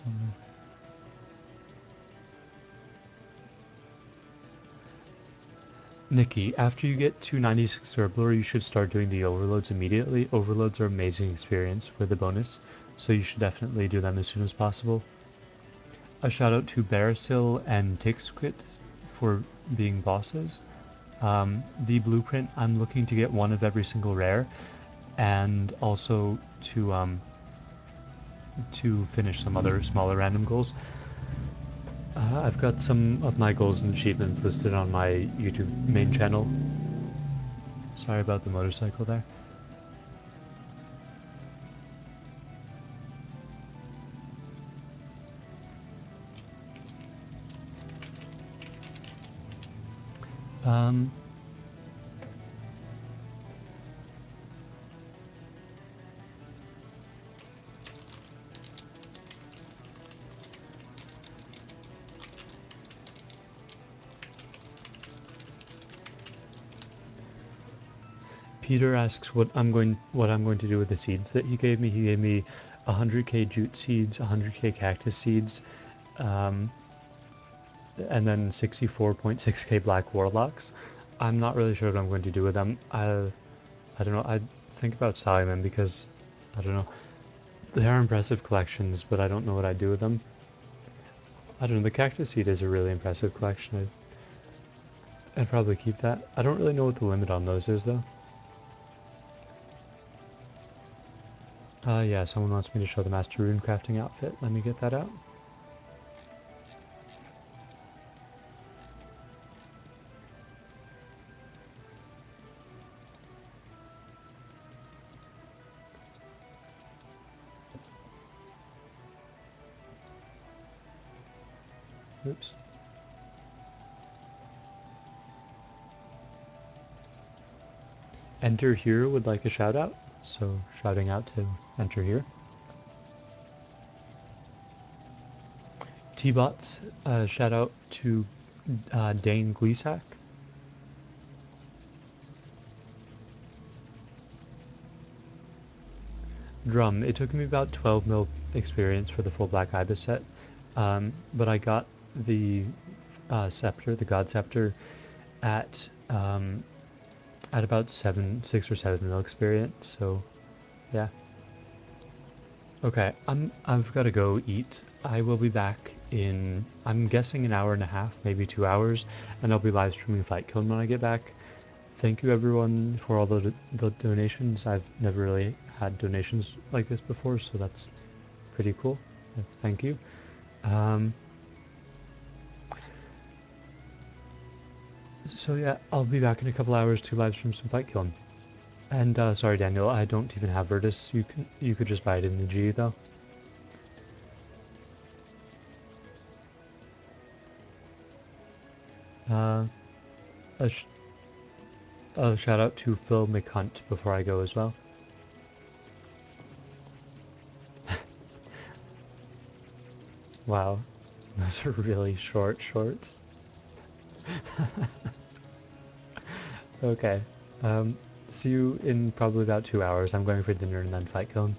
Nikki, after you get to 96 Herblore, you should start doing the overloads immediately. Overloads are an amazing experience with the bonus, so you should definitely do them as soon as possible. A shout out to Barasil and Tixquit for being bosses. The blueprint, I'm looking to get 1 of every single rare, and also to finish some other smaller random goals. I've got some of my goals and achievements listed on my YouTube main channel. Sorry about the motorcycle there. Peter asks what I'm going to do with the seeds that he gave me. He gave me 100k jute seeds, 100k cactus seeds, and then 64.6k black warlocks. I'm not really sure what I'm going to do with them. I don't know. I think about selling them because I don't know. They are impressive collections, but I don't know what I'd do with them. I don't know. The cactus seed is a really impressive collection. I'd probably keep that. I don't really know what the limit on those is though. Yeah, someone wants me to show the Master Rune crafting outfit. Let me get that out. Oops. Enter Here would like a shout out, so shouting out to Enter Here. T-Bots, shout out to Dane Gleesack. Drum, it took me about 12 mil experience for the full Black Ibis set, but I got the scepter, the God Scepter, at about 6 or 7 mil experience, so yeah. Okay, I've got to go eat. I will be back in, I'm guessing, an hour and a half, maybe 2 hours, and I'll be live streaming Fight Code when I get back. Thank you everyone for all the donations. I've never really had donations like this before, so that's pretty cool. Thank you. So yeah, I'll be back in a couple hours to live stream some fight killing. And sorry Daniel, I don't even have Virtus. You could just buy it in the G though. Uh, a, sh a shout out to Phil McHunt before I go as well. Wow, those are really short shorts. Okay. See you in probably about 2 hours. I'm going for dinner and then fight killing.